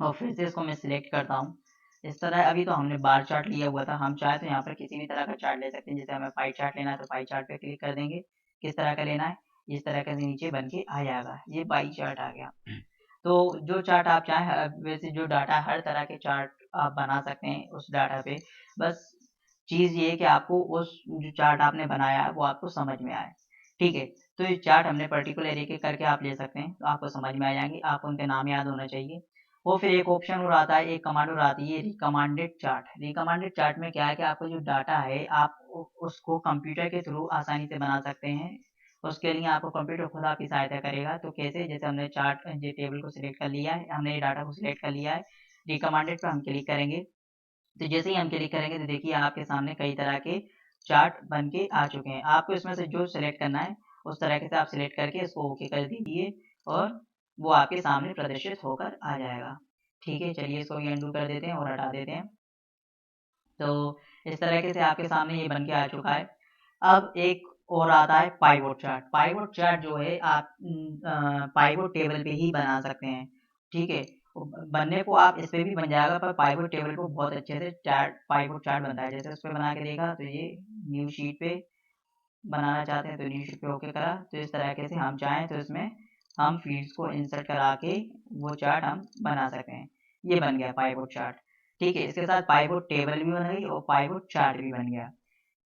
और फिर से इसको मैं सिलेक्ट करता हूँ। इस तरह अभी तो हमने बार चार्ट लिया हुआ था, हम चाहे तो यहाँ पर किसी भी तरह का चार्ट ले सकते हैं। जैसे हमें पाई चार्ट लेना है तो पाई चार्ट पे क्लिक कर देंगे। किस तरह का लेना है, इस तरह का नीचे बन के आ जाएगा, ये पाई चार्ट आ गया। तो जो चार्ट आप चाहें, वैसे जो डाटा, हर तरह के चार्ट आप बना सकते हैं उस डाटा पे। बस चीज़ ये है कि आपको उस जो चार्ट आपने बनाया है वो आपको समझ में आए, ठीक है। तो ये चार्ट हमने पर्टिकुलर एक एक करके आप ले सकते हैं, तो आपको समझ में आ जाएंगे, आपको उनके नाम याद होना चाहिए। वो फिर एक ऑप्शन और आता है, एक कमांड और आती है रिकमांडेड चार्ट। रिकमांडेड चार्ट में क्या है कि आपका जो डाटा है आप उसको कंप्यूटर के थ्रू आसानी से बना सकते हैं। उसके लिए आपको कंप्यूटर खुद आपकी सहायता करेगा। तो कैसे, जैसे हमने चार्ट ये टेबल को सिलेक्ट कर लिया है, हमने ये डाटा को सिलेक्ट कर लिया है, रिकमांडेड पर हम क्लिक करेंगे। तो जैसे ही हम क्लिक करेंगे तो देखिए आपके सामने कई तरह के चार्ट बन के आ चुके हैं। आपको इसमें से जो सिलेक्ट करना है उस तरीके से आप सिलेक्ट करके इसको ओके कर दीजिए, और वो आपके सामने प्रदर्शित होकर आ जाएगा, ठीक है। चलिए इसको भी अंडू कर देते हैं और हटा देते हैं। तो इस तरीके से आपके सामने ये बन के आ चुका है। अब एक और आता है पाइवोट चार्ट। पाइवोट चार्ट जो है आप पाइवोट टेबल पे ही बना सकते हैं, ठीक है। बनने को आप इस पे भी बन जाएगा, पर पाइवोट टेबल को बहुत अच्छे से चार्ट, पाइवोट चार्ट बनता है। जैसे उस पे बना के देखा तो ये न्यू शीट पे बनाना चाहते हैं तो न्यू शीट पे ओके करा। तो इस तरीके से हम चाहें तो इसमें हम फील्ड्स को इंसर्ट करा के वो चार्ट हम बना सकते हैं। ये बन गया पाइवोट चार्ट, ठीक है। इसके साथ पाइवोट टेबल भी बन गई और पाइवोट चार्ट भी बन गया।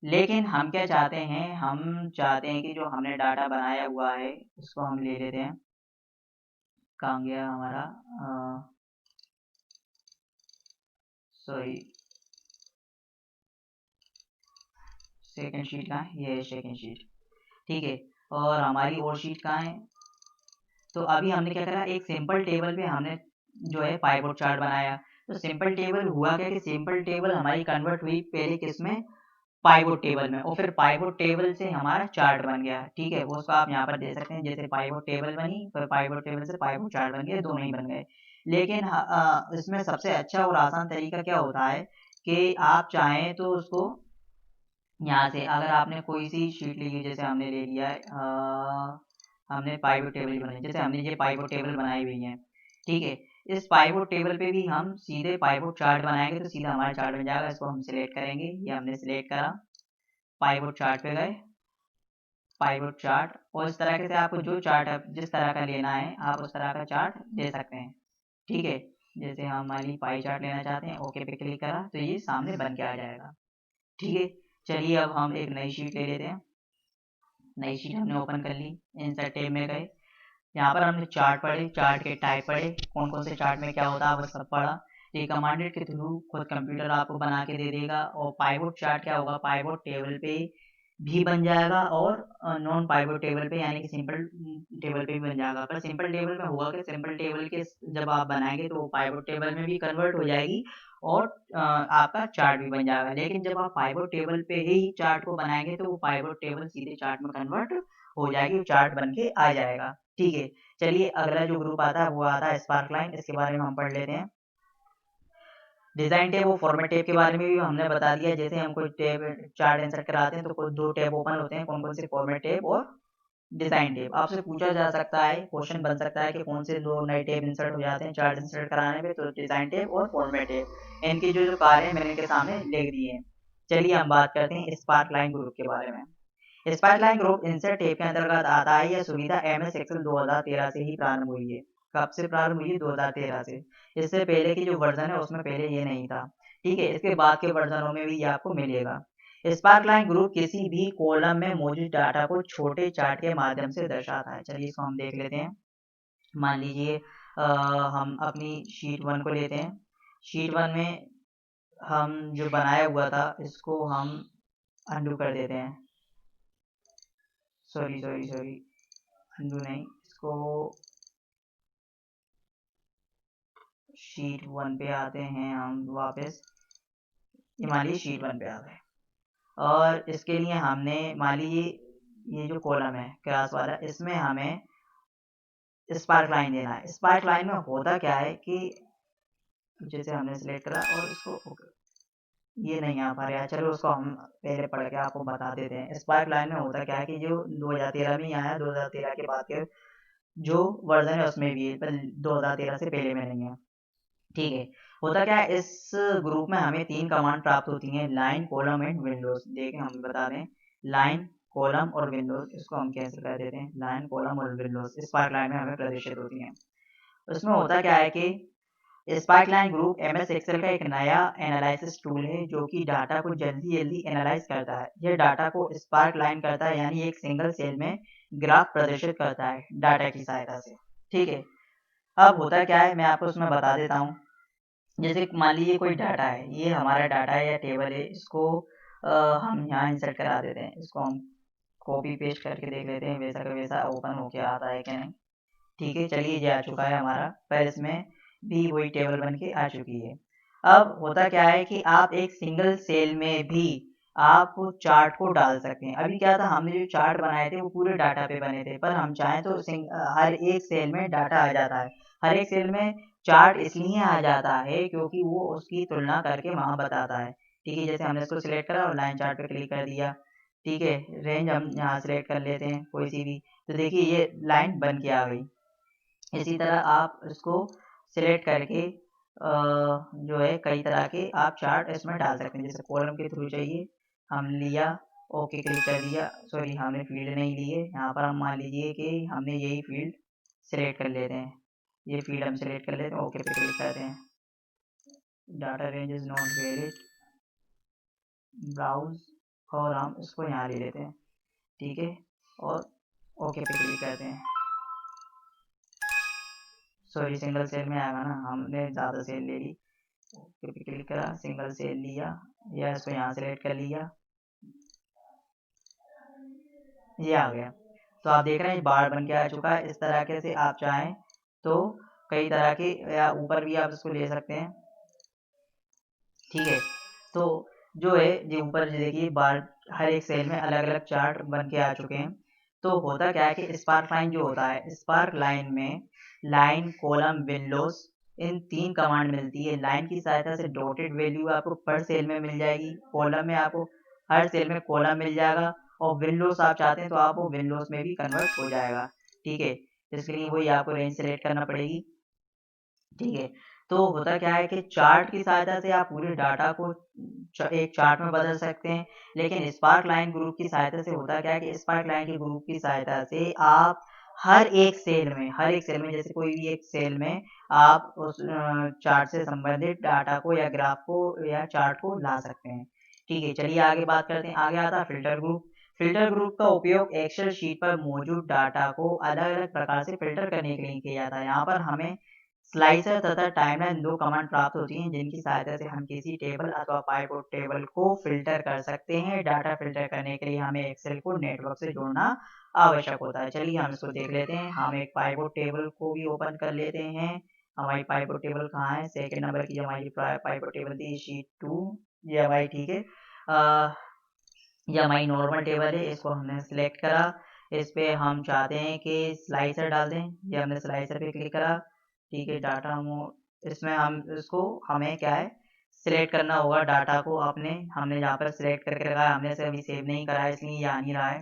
लेकिन हम क्या चाहते हैं, हम चाहते हैं कि जो हमने डाटा बनाया हुआ है उसको हम ले लेते हैं। कहाँ गया हमारा, सॉरी, सेकंड शीट कहाँ है, ये सेकंड शीट, ठीक है। और हमारी और शीट कहाँ है। तो अभी हमने क्या करा, एक सिंपल टेबल पे हमने जो है पाइवोट चार्ट बनाया। तो सिंपल टेबल हुआ क्या कि सिंपल टेबल हमारी कन्वर्ट हुई पहले किसमें, पाइवोट टेबल में, और फिर पाइवोट टेबल से हमारा चार्ट बन गया। ठीक है, वो उसको आप यहाँ पर दे सकते हैं, जैसे पाइवोट टेबल बनी, फिर पाइवोट टेबल से पाइवोट चार्ट बन गया, दोनों ही बन गए। लेकिन इसमें सबसे अच्छा और आसान तरीका क्या होता है कि आप चाहें तो उसको यहाँ से, अगर आपने कोई सी शीट ली है, जैसे हमने ले लिया है हमने पाइवोट टेबल बनाई, जैसे हमने ये पाइवोट टेबल बनाई हुई है। ठीक है, इस पाइवोट टेबल पे भी हम सीधे पाइवोट चार्ट बनाएंगे तो सीधा हमारा चार्ट बन जाएगा। इसको हम सिलेक्ट करेंगे, ये हमने सिलेक्ट करा, पाइवोट चार्ट पे गए, पाइवोट चार्ट, और इस तरह से आपको जो चार्ट जिस तरह का लेना है आप उस तरह का चार्ट ले सकते हैं। ठीक है, जैसे हम मान ली पाई चार्ट लेना चाहते हैं, ओके पे क्लिक करा तो ये सामने बन के आ जाएगा। ठीक है, चलिए अब हम एक नई शीट ले लेते हैं। नई शीट हमने ओपन कर ली, इंसर्ट टैब में गए, यहाँ पर हमने चार्ट पढ़े, चार्ट के टाइप पढ़े, कौन कौन से चार्ट में क्या होता है वो सब पढ़ा। रिकमेंडेड के थ्रू खुद कंप्यूटर आपको बना के दे देगा। और पाइवोट चार्ट क्या होगा, पाइवोट टेबल पे भी बन जाएगा और नॉन पाइवोट टेबल पे यानी कि सिंपल टेबल पे भी बन जाएगा। पर सिंपल टेबल में होगा कि सिंपल टेबल के जब आप बनाएंगे तो वो पाइवोट टेबल में भी कन्वर्ट हो जाएगी और आपका चार्ट भी बन जाएगा। लेकिन जब आप पाइवोट टेबल पे ही चार्ट को बनाएंगे तो वो पाइवोट टेबल सीधे चार्ट में कन्वर्ट हो जाएगी, चार्ट बन के आ जाएगा। ठीक है, चलिए अगला जो ग्रुप आता है वो आता है स्पार्क लाइन, इसके बारे में हम पढ़ लेते हैं। डिजाइन टैब और फॉर्मेट टैब के बारे में भी हमने बता दिया। जैसे हम कोई टैब चार्ट इंसर्ट कराते हैं तो कोई दो टैब ओपन होते हैं, कौन कौन से, फॉर्मेट टैब और डिजाइन टैब। आपसे पूछा जा सकता है, क्वेश्चन बन सकता है कि कौन से दो नए टैब इंसर्ट हो जाते हैं चार्ट इंसर्ट कराने में, तो डिजाइन टैब और फॉर्मेट टैब। इनके जो जो कार्य है मैंने इनके सामने लिख दिए हैं। चलिए हम बात करते हैं स्पार्क लाइन ग्रुप के बारे में। Spark line group insert tab के अंतर्गत आता है। यह सुविधा एमएस एक्सेल 2013 से ही प्रारंभ हुई है। कब से प्रारंभ हुई है, 2013 से। इससे पहले की जो वर्जन है उसमें पहले ये नहीं था। ठीक है, इसके बाद के वर्जनों में भी ये आपको मिलेगा। स्पार्क लाइन ग्रुप किसी भी कॉलम में मौजूद डाटा को छोटे चार्ट के माध्यम से दर्शाता है। चलिए इसको हम देख लेते हैं। मान लीजिए हम अपनी शीट 1 को लेते हैं। शीट 1 में हम जो बनाया हुआ था इसको हम अंडू कर देते हैं, सॉरी सॉरी सॉरी, अंडू नहीं, इसको शीट 1 पे आते हैं हम वापस। ये मान लीजिए शीट 1 पे आ गए और इसके लिए हमने मान लीजिए ये जो कॉलम है क्रॉस वाला, इसमें हमें स्पार्क लाइन देना है। स्पार्क लाइन में होता क्या है कि जैसे हमने सिलेक्ट करा और इसको ये नहीं आ पा रहा है, चलो उसको हम पहले पढ़ के आपको बता देते हैं। स्पार्क लाइन में होता क्या है कि जो 2013 में ही आया, 2013 के बाद के जो वर्जन है उसमें भी है, पर 2013 से पहले में नहीं है। ठीक है, होता क्या है, इस ग्रुप में हमें 3 कमांड प्राप्त होती हैं, लाइन, कॉलम एंड विंडोज। देखें हम बता दें, लाइन, कॉलम और विंडोज, इसको हम कैंसिल कर देते हैं। लाइन, कॉलम और विंडोज स्पार्क लाइन में हमें प्रदर्शित होती हैं। उसमें होता क्या है कि sparkline group MS Excel का एक नया एनालिसिस टूल है जो कि डाटा को जल्दी जल्दी एनालाइज करता है। यह डाटा को स्पार्क लाइन करता है, यानी एक सिंगल सेल में ग्राफ प्रदर्शित करता है डाटा की सहायता से। ठीक है, अब होता क्या है मैं आपको उसमें बता देता हूँ। जैसे मान लीजिए कोई डाटा है, ये हमारा डाटा है या टेबल है, इसको हम यहाँ इंसर्ट करा देते हैं। इसको हम कॉपी पेस्ट करके देख लेते हैं वैसा का वैसा ओपन होके आता है कि नहीं। ठीक है, चलिए ये आ चुका है हमारा, पर इसमें भी वही टेबल बन के आ चुकी है। अब होता क्या है कि आप एक सिंगल सेल में भी आप चार्ट को डाल सकते हैं। अभी क्या था, हमने जो चार्ट बनाए थे वो पूरे डाटा पे बने थे, पर हम चाहें तो हर एक सेल में डाटा आ जाता है। हर एक सेल में चार्ट इसलिए आ जाता है क्योंकि वो उसकी तुलना करके वहां बताता है। ठीक है, जैसे हमने इसको सिलेक्ट करा और लाइन चार्ट पे क्लिक कर दिया। ठीक है, रेंज हम यहाँ सिलेक्ट कर लेते हैं कोई सी भी, तो देखिए ये लाइन बन के आ गई। इसी तरह आप इसको सिलेक्ट करके जो है कई तरह के आप चार्ट इसमें डाल सकते हैं। जैसे कॉलम के थ्रू चाहिए, हम लिया, ओके क्लिक कर दिया, सॉरी हमने फील्ड नहीं लिए, यहाँ पर हम मान लीजिए कि हमने यही फील्ड सिलेक्ट कर लेते हैं। ये फील्ड हम सिलेक्ट कर लेते हैं, ओके पे क्लिक करते हैं। Data range is not varied, browse, और हम इसको यहाँ ले लेते हैं। ठीक है, और ओके पे क्लिक करते हैं। सॉरी सिंगल सेल में आएगा ना, हमने ज़्यादा सेल ले ली, ओके पे क्लिक करा, सिंगल सेल लिया या इसको यहाँ सेलेक्ट कर लिया, ये आ गया। तो आप देख रहे हैं बार बन के आ चुका है। इस तरह से आप चाहें तो कई तरह के, या ऊपर भी आप इसको ले सकते हैं। ठीक है, तो जो है ये ऊपर देखिए बार हर एक सेल में अलग अलग चार्ट बन के आ चुके हैं। तो होता क्या है कि स्पार्क लाइन जो होता है, स्पार्क लाइन में लाइन, कॉलम, विंडोज, इन 3 कमांड मिलती है। लाइन की सहायता से डॉटेड वैल्यू आपको पर सेल में मिल जाएगी, कॉलम में आपको हर सेल में कॉलम मिल जाएगा, और विंडोज आप चाहते हैं तो आप वो विंडोज में भी कन्वर्ट हो जाएगा। ठीक है, इसके लिए वही आपको रेंज सेलेक्ट करना पड़ेगी। ठीक है, तो होता क्या है कि चार्ट की सहायता से आप पूरे डाटा को एक चार्ट में बदल सकते हैं, लेकिन स्पार्क लाइन ग्रुप की सहायता से होता क्या है कि स्पार्क लाइन के ग्रुप की सहायता से आप हर एक सेल में जैसे कोई भी एक सेल में आप उस चार्ट से संबंधित डाटा को या ग्राफ को या चार्ट को ला सकते हैं। ठीक है, चलिए आगे बात करते हैं। आगे आता है फिल्टर ग्रुप। फिल्टर ग्रुप का उपयोग एक्सेल शीट पर मौजूद डाटा को अलग अलग प्रकार से फिल्टर करने के लिए किया जाता है। यहाँ पर हमें स्लाइसर तथा टाइमलाइन 2 कमांड प्राप्त होती हैं, जिनकी सहायता से हम किसी टेबल अथवा पाइवट टेबल को फ़िल्टर कर सकते हैं। डाटा फ़िल्टर करने के लिए हमें एक्सेल को नेटवर्क से जोड़ना आवश्यक होता है। चलिए हम इसको देख लेते हैं। हम एक पाइवट टेबल को भी ओपन कर लेते हैं। हमारी पाइवट टेबल कहाँ है? सेकंड नंबर की जो हमारी पाइवट टेबल थी शीट 2, ये हमारी ठीक है। ये हमारी नॉर्मल टेबल है, इसको हमने सेलेक्ट करा। इस पे हम चाहते हैं कि स्लाइसर डाल दें, ये हमने स्लाइसर पे क्लिक करा। ठीक है, डाटा इसमें हम इसको हमें क्या है सिलेक्ट करना होगा डाटा को। हमने यहाँ पर सिलेक्ट करके रखा है, हमने इसे अभी सेव नहीं करा है इसलिए ये आ नहीं रहा है।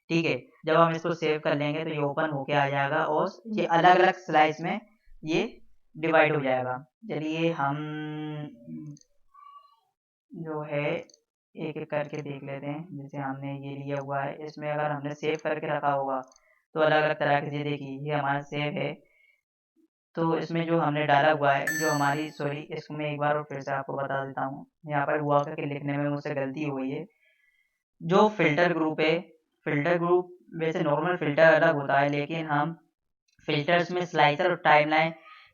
ठीक है, जब हम इसको सेव कर लेंगे तो ये ओपन होके आ जाएगा और ये अलग अलग स्लाइस में ये डिवाइड हो जाएगा। चलिए हम जो है एक एक करके देख लेते हैं। जैसे हमने ये लिया हुआ है, इसमें अगर हमने सेव करके रखा होगा तो अलग अलग तरह के, ये देखिए ये हमारा सेव है। तो इसमें जो हमने डाला हुआ है, जो हमारी सॉरी इसमें एक बार और फिर से आपको बता देता हूँ। यहाँ पर हुआ करके लिखने में मुझसे गलती हुई है। जो फ़िल्टर ग्रुप है, फ़िल्टर ग्रुप वैसे नॉर्मल फ़िल्टर अलग होता है, लेकिन हम फ़िल्टर्स में स्लाइसर और टाइमलाइन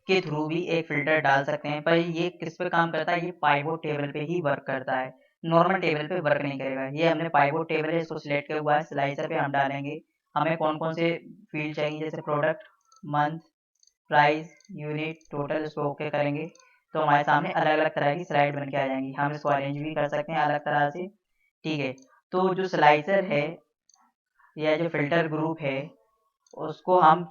के थ्रू भी एक फ़िल्टर डाल सकते हैं। पर ये किस पे काम करता है? ये पाइवट टेबल पे ही वर्क करता है, नॉर्मल टेबल पे वर्क नहीं करेगा। ये हमने पाइवट टेबल है, इसको सिलेक्ट किया हुआ है, स्लाइसर पे हम डालेंगे। हमें कौन-कौन से फ़ील्ड चाहिए, जैसे product, month, price, unit, total, इसको ओके करेंगे तो हमारे सामने अलग अलग तरह की स्लाइड बन के आ जाएंगी। हम इसको अरेंज भी कर सकते हैं अलग तरह से। ठीक है, तो जो स्लाइसर है या जो फिल्टर ग्रुप है उसको हम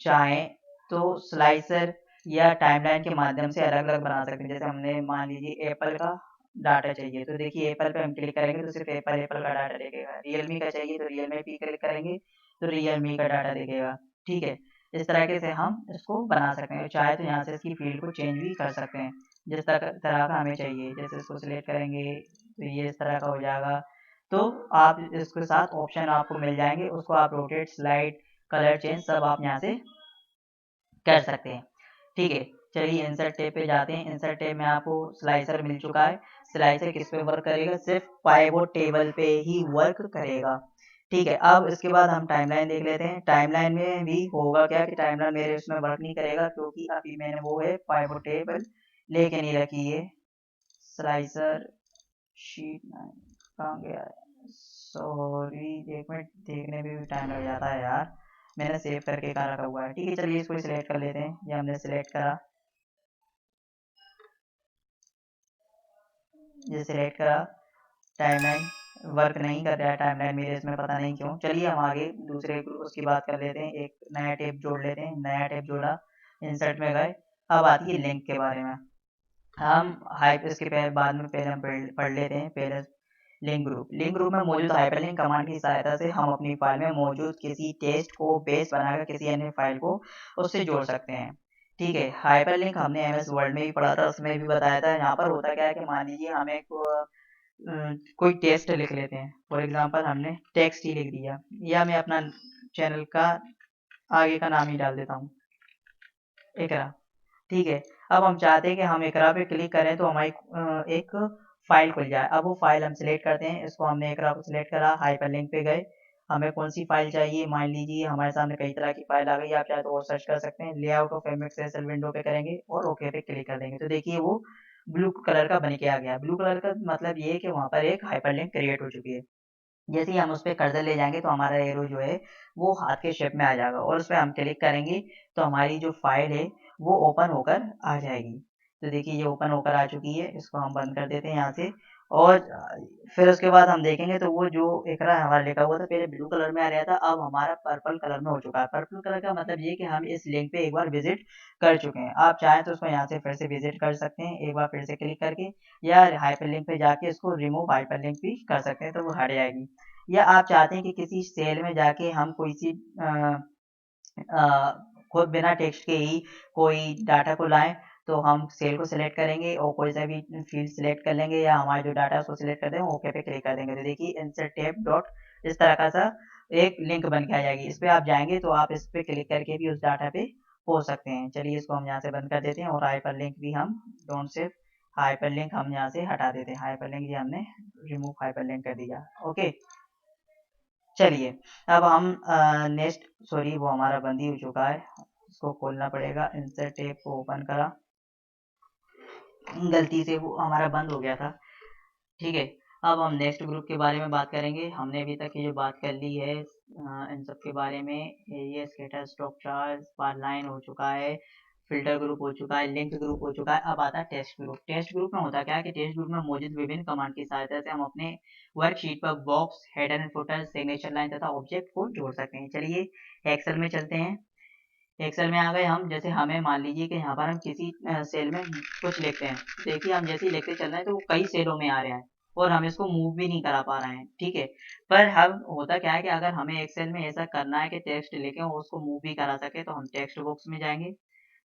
चाहें तो स्लाइसर या टाइमलाइन के माध्यम से अलग अलग बना सकते हैं। जैसे हमने मान लीजिए एप्पल का डाटा चाहिए, तो देखिए एप्पल पे हम क्लिक करेंगे तो सिर्फ एप्पल एप्पल का डाटा देखेगा। रियलमी का चाहिए तो रियलमी पे क्लिक करेंगे तो रियलमी का डाटा देखेगा। ठीक है, इस तरीके से हम इसको बना सकते हैं। चाहे तो यहाँ से इसकी फील्ड को चेंज भी कर सकते हैं जिस तरह का हमें चाहिए। जैसे इसको सिलेक्ट करेंगे तो ये इस तरह का हो जाएगा। तो आप इसके साथ ऑप्शन आपको मिल जाएंगे, उसको आप रोटेट, स्लाइड, कलर चेंज सब आप यहाँ से कर सकते हैं। ठीक है, चलिए इंसर्ट टैब पे जाते हैं। इंसर्ट टैब में आपको स्लाइसर मिल चुका है। स्लाइसर किस पे वर्क करेगा? सिर्फ पाइवट टेबल पे ही वर्क करेगा। ठीक है, अब इसके बाद हम टाइमलाइन देख लेते हैं। टाइमलाइन में भी होगा क्या कि टाइमलाइन मेरे उसमें वर्क नहीं करेगा, क्योंकि अभी मैंने वो है पाइवट टेबल लेके नहीं रखी है। स्लाइसर शीट 9 कहाँ गया है? सॉरी, एक मिनट, देखने में भी टाइम लग जाता है यार। मैंने सेव करके कहाँ रखा हुआ है। ठीक है, चलिए इसको सिलेक्ट कर लेते हैं। ये हमने सिलेक्ट करा, ये सिलेक्ट करा। टाइमलाइन वर्क नहीं कर रहा है, टाइमलाइन मेरे इसमें पता नहीं क्यों। चलिए हम आगे दूसरे उसकी बात कर लेते हैं। एक नया टैब जोड़ लेते हैं। नया टैब जोड़ा, इंसर्ट में गए। अब आती है लिंक के बारे में। हम हाइप इसके बाद में पहले हम पढ़ लेते हैं। पहले लिंक ग्रुप में मौजूद हाइपरलिंक कमांड की सहायता से हम अपनी फाइल में मौजूद किसी टेक्स्ट को बेस बनाकर किसी अन्य फाइल को उससे जोड़ सकते हैं। ठीक है, हाइपरलिंक हमने एमएस वर्ड में भी पढ़ा था, उसमें भी बताया था। यहाँ पर होता क्या है कि मान लीजिए हमें कोई टेक्स्ट लिख लेते हैं। फॉर एग्जांपल हमने टेक्स्ट ही लिख दिया, या मैं अपना चैनल का आगे का नाम ही डाल देता हूँ, एकरा। ठीक है, अब हम चाहते हैं कि हम एकरा पे क्लिक करें तो हमारी एक फाइल खुल जाए। अब वो फाइल हम सिलेक्ट करते हैं। इसको हमने एकरा को सिलेक्ट करा, हाइपरलिंक पे गए। हमें कौन सी फाइल चाहिए? मान लीजिए हमारे सामने कई तरह की फाइल आ गई, आप चाहे तो और सर्च कर सकते हैं। Layout of MS Excel window पे करेंगे और ओके पे क्लिक कर देंगे तो देखिए वो ब्लू कलर का बन के आ गया। ब्लू कलर का मतलब ये है कि वहाँ पर एक हाइपरलिंक क्रिएट हो चुकी है। जैसे ही हम उस पे कर्सर ले जाएंगे तो हमारा एरो जो है वो हाथ के शेप में आ जाएगा, और उस पर हम क्लिक करेंगे तो हमारी जो फाइल है वो ओपन होकर आ जाएगी। तो देखिए ये ओपन होकर आ चुकी है, इसको हम बंद कर देते हैं यहाँ से। और फिर उसके बाद हम देखेंगे तो वो जो एकरा हमारा लिखा हुआ था पहले ब्लू कलर में आ रहा था, अब हमारा पर्पल कलर में हो चुका है। पर्पल कलर का मतलब ये कि हम इस लिंक पे एक बार विजिट कर चुके हैं। आप चाहें तो उसको यहाँ से फिर से विजिट कर सकते हैं एक बार फिर से क्लिक करके, या हाइपर लिंक पे जाके इसको रिमूव हाइपर लिंक भी कर सकते हैं, तो वो हट जाएगी। या आप चाहते हैं कि किसी सेल में जाके हम कोई सी खुद बिना टेक्स्ट के ही कोई डाटा को लाएं, तो हम सेल को सिलेक्ट करेंगे और कोई सा भी फील्ड सिलेक्ट कर लेंगे, या हमारा जो डाटा है उसको सिलेक्ट कर देंगे, ओके पे क्लिक कर देंगे। तो देखिए इंसर्ट टैब डॉट इस तरह का सा एक लिंक बन के आ जाएगी। इस पे आप जाएंगे तो आप इस पे क्लिक करके भी उस डाटा पे पहुंच सकते हैं। चलिए इसको हम यहाँ से बंद कर देते हैं, और हाइपर लिंक भी हम डोंट सेव हाइपर लिंक हम यहाँ से हटा देते हैं। हाइपर लिंक जी हमने रिमूव हाइपर लिंक कर दिया। ओके, चलिए अब हम नेक्स्ट, सॉरी वो हमारा बंद ही हो चुका है, इसको खोलना पड़ेगा। इंसर्ट टैब को ओपन करा, गलती से वो हमारा बंद हो गया था। ठीक है, अब हम नेक्स्ट ग्रुप के बारे में बात करेंगे। हमने अभी तक ये जो बात कर ली है इन सब के बारे में, एरिया स्कैटर स्टॉक चार्ज पार लाइन हो चुका है, फिल्टर ग्रुप हो चुका है, लिंक ग्रुप हो चुका है। अब आता है टेक्स्ट ग्रुप। टेक्स्ट ग्रुप में होता क्या है कि टेक्स्ट ग्रुप में मौजूद विभिन्न कमांड की सहायता से हम अपने वर्कशीट पर box, header and footer, signature line तथा ऑब्जेक्ट को जोड़ सकते हैं। चलिए एक्सेल में चलते हैं। एक्सेल में आ गए हम। जैसे हमें मान लीजिए कि यहाँ पर हम किसी सेल में कुछ लिखते हैं, देखिए हम जैसे ही लिखते चल रहे हैं तो वो कई सेलों में आ रहा है और हम इसको मूव भी नहीं करा पा रहे हैं। ठीक है, पर हम होता क्या है कि अगर हमें एक्सेल में ऐसा करना है कि टेक्स्ट लिखें और उसको मूव भी करा सके, तो हम टेक्स्ट बॉक्स में जाएंगे।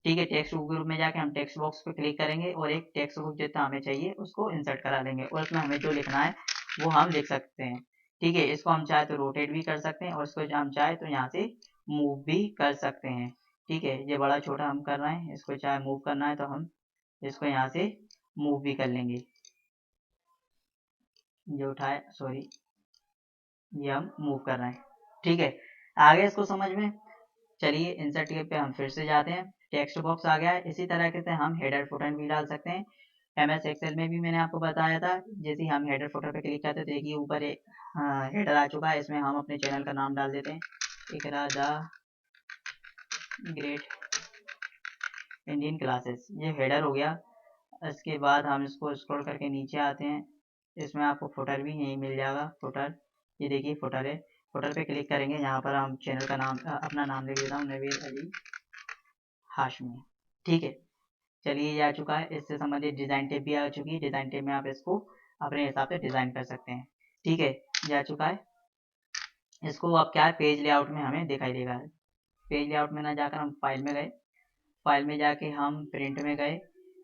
ठीक है, टेक्स्ट बुक ग्रुप में जाके हम टेक्स्ट बॉक्स पे क्लिक करेंगे और एक टेक्स्ट बुक जितना हमें चाहिए उसको इंसर्ट करा लेंगे, और उसमें हमें जो लिखना है वो हम लिख सकते हैं। ठीक है, इसको हम चाहे तो रोटेट भी कर सकते हैं, और इसको हम चाहे तो यहाँ से मूव भी कर सकते हैं। ठीक है, ये बड़ा छोटा हम कर रहे हैं, इसको चाहे मूव करना है तो हम इसको यहाँ से मूव भी कर लेंगे। ये उठाए, सॉरी, ये हम मूव कर रहे हैं। ठीक है, आगे इसको समझ में। चलिए इंसर्ट पे हम फिर से जाते हैं, टेक्स्ट बॉक्स आ गया है। इसी तरह से हम हेडर फुटर भी डाल सकते हैं। एमएस एक्सेल में भी मैंने आपको बताया था, जैसे ही हम हेडर फुटर पे क्लिक करते हैं तो देखिए ऊपर एक हेडर आ चुका है। इसमें हम अपने चैनल का नाम डाल देते हैं, इकरा द ग्रेट इंडियन क्लासेस, ये हेडर हो गया। इसके बाद हम इसको स्क्रॉल करके नीचे आते हैं, इसमें आपको फुटर भी यहीं मिल जाएगा। फुटर, ये देखिए फुटर है। फुटर पे क्लिक करेंगे, यहाँ पर हम चैनल का नाम अपना नाम लिख देता हूँ, नवीर अली हाशमी। ठीक है, चलिए ये आ चुका है। इससे संबंधित डिज़ाइन टेप भी आ चुकी है। डिज़ाइन टेप में आप इसको अपने हिसाब से डिज़ाइन कर सकते हैं। ठीक है, ये आ चुका है। इसको अब क्या है, पेज लेआउट में हमें दिखाई देगा। पेज लेआउट में ना जाकर हम फाइल में गए, फाइल में जाके हम प्रिंट में गए।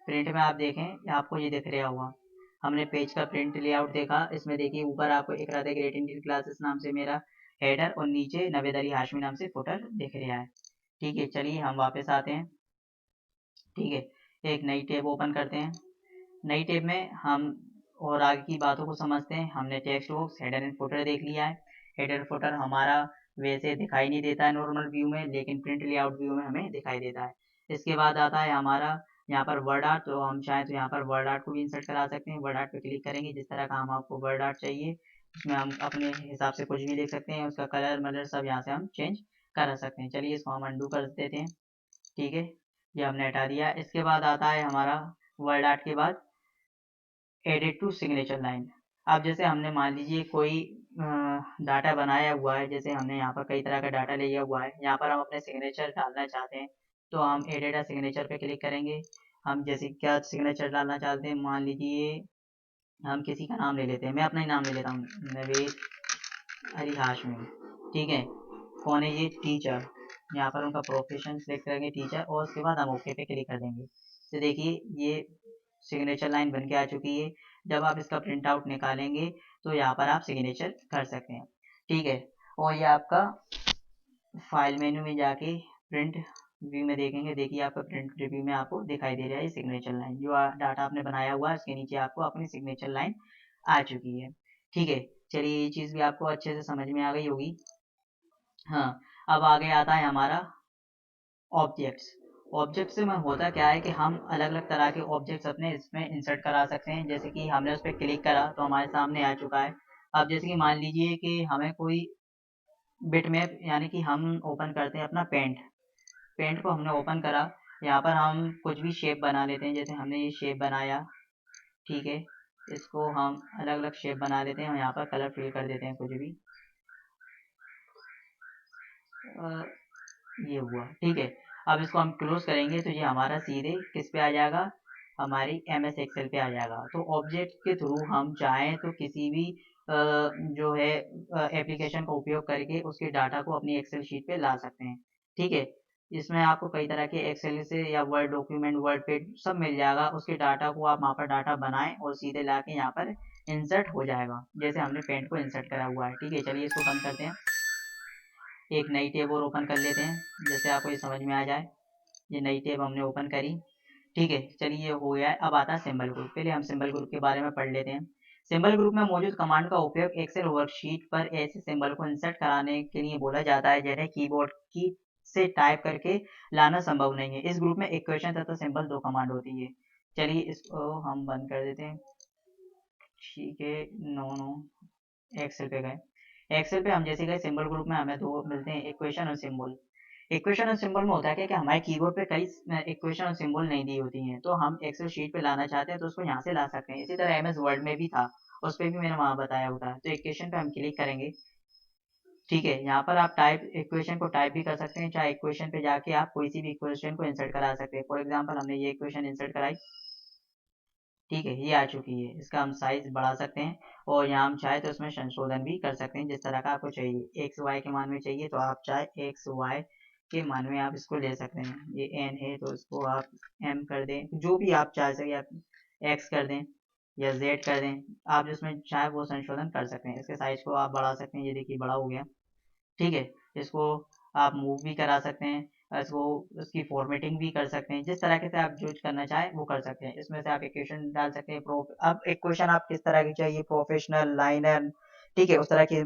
प्रिंट में आप देखें आपको ये दिख रहा होगा, हमने पेज का प्रिंट लेआउट देखा। इसमें देखिए ऊपर आपको इकरा द ग्रेट इंडियन क्लासेस नाम से मेरा हेडर और नीचे नवेद अली हाशमी नाम से फुटर दिख रहा है। ठीक है, चलिए हम वापस आते हैं। ठीक है, एक नई टेब ओपन करते हैं। नई टेब में हम और आगे की बातों को समझते हैं। हमने text box, header and footer देख लिया है। हेडर फुटर हमारा वैसे दिखाई नहीं देता है नॉर्मल व्यू में, लेकिन प्रिंट लेआउट व्यू में हमें दिखाई देता है। इसके बाद आता है हमारा यहाँ पर वर्ड आर्ट, तो हम चाहें तो यहाँ पर वर्ड आर्ट को भी इंसर्ट करा सकते हैं। वर्ड आर्ट पे क्लिक करेंगे, जिस तरह का हम आपको वर्ड आर्ट चाहिए उसमें हम अपने हिसाब से कुछ भी देख सकते हैं। उसका कलर मलर सब यहाँ से हम चेंज करा सकते हैं। चलिए इसको हम अंडू कर देते हैं। ठीक है, ये हमने हटा दिया। इसके बाद आता है हमारा वर्ड आर्ट के बाद एडिट टू सिग्नेचर लाइन। अब जैसे हमने मान लीजिए कोई डाटा बनाया हुआ है, जैसे हमने यहाँ पर कई तरह का डाटा लिया हुआ है, यहाँ पर हम अपने सिग्नेचर डालना चाहते हैं, तो हम एडिट अ सिग्नेचर पे क्लिक करेंगे। हम जैसे क्या सिग्नेचर डालना चाहते हैं, मान लीजिए हम किसी का नाम ले लेते हैं, मैं अपना ही नाम ले लेता हूँ, नवीद अली हाशमी। ठीक है, कौन है ये, टीचर। यहाँ पर उनका प्रोफेशन सेलेक्ट करेंगे टीचर, और उसके बाद हम ओके पे क्लिक कर देंगे। तो देखिए ये सिग्नेचर लाइन बन के आ चुकी है। जब आप इसका प्रिंट आउट निकालेंगे तो यहाँ पर आप सिग्नेचर कर सकते हैं। ठीक है, और ये आपका फाइल मेन्यू में जाके प्रिंट व्यू में देखेंगे, देखिए आपका प्रिंट रिव्यू में आपको दिखाई दे रहा है सिग्नेचर लाइन। जो डाटा आपने बनाया हुआ है उसके नीचे आपको अपनी सिग्नेचर लाइन आ चुकी है। ठीक है, चलिए ये चीज़ भी आपको अच्छे से समझ में आ गई होगी। हाँ, अब आगे आता है हमारा ऑब्जेक्ट्स। ऑब्जेक्ट्स में होता क्या है कि हम अलग अलग तरह के ऑब्जेक्ट्स अपने इसमें इंसर्ट करा सकते हैं। जैसे कि हमने उस पर क्लिक करा तो हमारे सामने आ चुका है। अब जैसे कि मान लीजिए कि हमें कोई बिट मैप, यानी कि हम ओपन करते हैं अपना पेंट, पेंट को हमने ओपन करा, यहाँ पर हम कुछ भी शेप बना लेते हैं, जैसे हमने ये शेप बनाया, ठीक है, इसको हम अलग अलग शेप बना लेते हैं और यहाँ पर कलर फिल कर देते हैं कुछ भी। ये हुआ, ठीक है। अब इसको हम क्लोज करेंगे तो ये हमारा सीधे किस पे आ जाएगा, हमारी MS एक्सेल पे आ जाएगा। तो ऑब्जेक्ट के थ्रू हम चाहें तो किसी भी जो है एप्लीकेशन का उपयोग करके उसके डाटा को अपनी एक्सेल शीट पे ला सकते हैं, ठीक है। इसमें आपको कई तरह के एक्सेल से या वर्ड डॉक्यूमेंट, वर्ड पेड सब मिल जाएगा। उसके डाटा को आप वहाँ पर डाटा बनाएं और सीधे ला के यहाँ पर इंसर्ट हो जाएगा, जैसे हमने पेंट को इंसर्ट करा हुआ है, ठीक है। चलिए इसको बंद करते हैं, एक नई टेब और ओपन कर लेते हैं, जैसे आपको ये समझ में आ जाए। ये नई टेब हमने ओपन करी, ठीक है। चलिए ये हो गया है। अब आता है सिंबल ग्रुप। पहले हम सिंबल ग्रुप के बारे में पढ़ लेते हैं। सिंबल ग्रुप में मौजूद कमांड का उपयोग एक्सेल वर्कशीट पर ऐसे सिंबल को इंसर्ट कराने के लिए बोला जाता है जिन्हें कीबोर्ड की से टाइप करके लाना संभव नहीं है। इस ग्रुप में इक्वेशन तथा सिंबल दो कमांड होती है। चलिए इसको हम बंद कर देते हैं, ठीक है। नो नो, एक्सेल पे गए। एक्सेल पे हम जैसे गए सिंबल ग्रुप में हमें दो मिलते हैं, इक्वेशन और सिंबल। इक्वेशन और सिंबल में होता है कि हमारे कीबोर्ड पे कई इक्वेशन और सिंबल नहीं दी होती हैं, तो हम एक्सेल शीट पे लाना चाहते हैं तो उसको यहाँ से ला सकते हैं। इसी तरह MS वर्ड में भी था, उस पर भी मैंने वहाँ बताया होता है। तो इक्वेशन पे हम क्लिक करेंगे, ठीक है। यहाँ पर आप टाइप इक्वेशन को टाइप भी कर सकते हैं, चाहे इक्वेशन पे जाके आप कोई सी भी इक्वेशन को इंसर्ट करा सकते हैं। फॉर एग्जाम्पल हमने ये इक्वेशन इंसर्ट कराई, ठीक है, ये आ चुकी है। इसका हम साइज बढ़ा सकते हैं और यहाँ हम चाहे तो उसमें संशोधन भी कर सकते हैं जिस तरह का आपको चाहिए। XY के मान में चाहिए तो आप चाहे XY के मान में आप इसको ले सकते हैं। ये N है तो इसको आप M कर दें, जो भी आप चाह सके आप X कर दें या Z कर दें, आप जिसमें चाहे वो संशोधन कर सकते हैं। इसके साइज को आप बढ़ा सकते हैं, ये देखिए बड़ा हो गया, ठीक है। इसको आप मूव भी करा सकते हैं, इसको उसकी फॉर्मेटिंग भी कर सकते हैं, जिस तरह के से आप यूज करना चाहें वो कर सकते हैं। इसमें से आप इक्वेशन डाल सकते हैं। अब इक्वेशन आप किस तरह की चाहिए, प्रोफेशनल, लाइनर, ठीक है, उस तरह की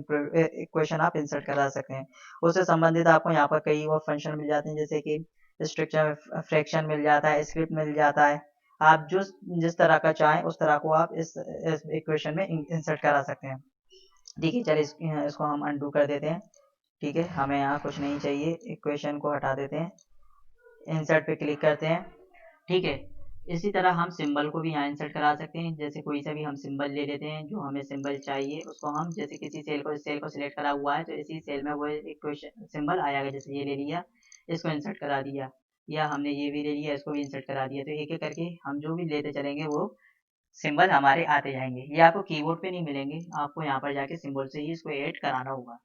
इक्वेशन आप इंसर्ट करा सकते हैं। उससे संबंधित आपको यहाँ पर कई और फंक्शन मिल जाते हैं, जैसे कि स्ट्रक्चर, फ्रैक्शन मिल जाता है, स्क्रिप्ट मिल जाता है। आप जो जिस तरह का चाहें उस तरह को आप इस इक्वेशन में इंसर्ट करा सकते हैं, ठीक है। चलिए इसको हम अनडू कर देते हैं, ठीक है। हमें यहाँ कुछ नहीं चाहिए, इक्वेशन को हटा देते हैं, इंसर्ट पे क्लिक करते हैं, ठीक है। इसी तरह हम सिंबल को भी यहाँ इंसर्ट करा सकते हैं। जैसे कोई सा भी हम सिंबल ले लेते हैं, जो हमें सिंबल चाहिए उसको हम, जैसे किसी सेल को सिलेक्ट करा हुआ है तो इसी सेल में वो इक्वेशन सिंबल आएगा। जैसे ये ले लिया, इसको इंसर्ट करा दिया, या हमने ये भी ले लिया, इसको भी इंसर्ट करा दिया। तो एक एक करके हम जो भी लेते चलेंगे वो सिंबल हमारे आते जाएंगे। ये आपको कीबोर्ड पे नहीं मिलेंगे, आपको यहाँ पर जाके सिंबल से ही इसको ऐड कराना होगा।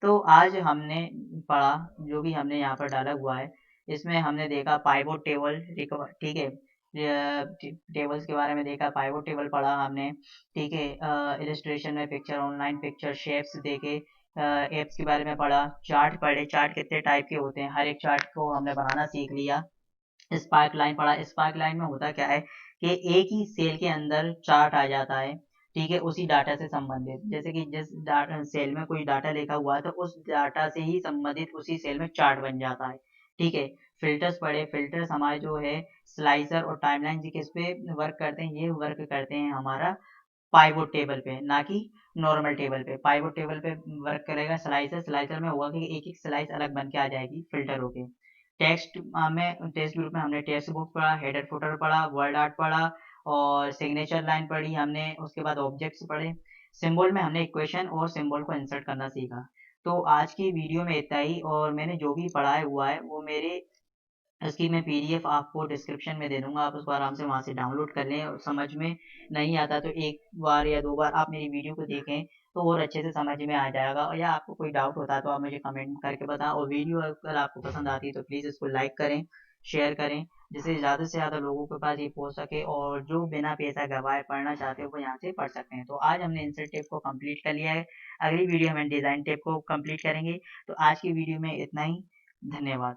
तो आज हमने पढ़ा, जो भी हमने यहाँ पर डाला हुआ है, इसमें हमने देखा पाइवोट टेबल, ठीक है। टेबल्स के बारे में देखा, पाइवोट टेबल पढ़ा हमने, ठीक है। इलस्ट्रेशन में पिक्चर, ऑनलाइन पिक्चर, शेप्स देखे, एप्स के बारे में पढ़ा, चार्ट पढ़े, चार्ट कितने टाइप के होते हैं, हर एक चार्ट को हमने बनाना सीख लिया। स्पार्क लाइन पढ़ा, स्पार्क लाइन में होता क्या है कि एक ही सेल के अंदर चार्ट आ जाता है, ठीक है, उसी डाटा से संबंधित। जैसे कि जिस सेल में कोई डाटा लिखा हुआ है तो उस डाटा से ही संबंधित उसी सेल में चार्ट बन जाता है, ठीक है। फिल्टर्स पढ़े, फिल्टर्स हमारे जो है स्लाइसर और टाइमलाइन जी किस पे वर्क करते हैं, ये वर्क करते हैं हमारा पाइवोट टेबल पे, ना कि नॉर्मल टेबल पे। पाइवोट टेबल पे वर्क करेगा स्लाइसर, स्लाइसर में होगा कि एक एक स्लाइस अलग बन के आ जाएगी फिल्टर होके। टेक्स्ट ग्रुप में हमने टेक्स्ट बुक पढ़ा, हेडर फुटर पढ़ा, वर्ड आर्ट पढ़ा और सिग्नेचर लाइन पढ़ी हमने। उसके बाद ऑब्जेक्ट्स पढ़े। सिंबल में हमने इक्वेशन और सिंबल को इंसर्ट करना सीखा। तो आज की वीडियो में इतना ही, और मैंने जो भी पढ़ाया हुआ है वो मेरे इसकी मैं PDF आपको डिस्क्रिप्शन में दे दूंगा, आप उसको आराम से वहाँ से डाउनलोड कर लें। और समझ में नहीं आता तो एक बार या दो बार आप मेरी वीडियो को देखें तो और अच्छे से समझ में आ जाएगा। और या आपको कोई डाउट होता है तो आप मुझे कमेंट करके बताएं। और वीडियो अगर आपको पसंद आती है तो प्लीज़ इसको लाइक करें, शेयर करें, जिससे ज़्यादा से ज़्यादा लोगों के पास ये पहुँच सके, और जो बिना पैसा गवाए पढ़ना चाहते हो वो यहाँ से पढ़ सकते हैं। तो आज हमने इंसर्ट टेप को कंप्लीट कर लिया है, अगली वीडियो में डिज़ाइन टेप को कंप्लीट करेंगे। तो आज की वीडियो में इतना ही, धन्यवाद।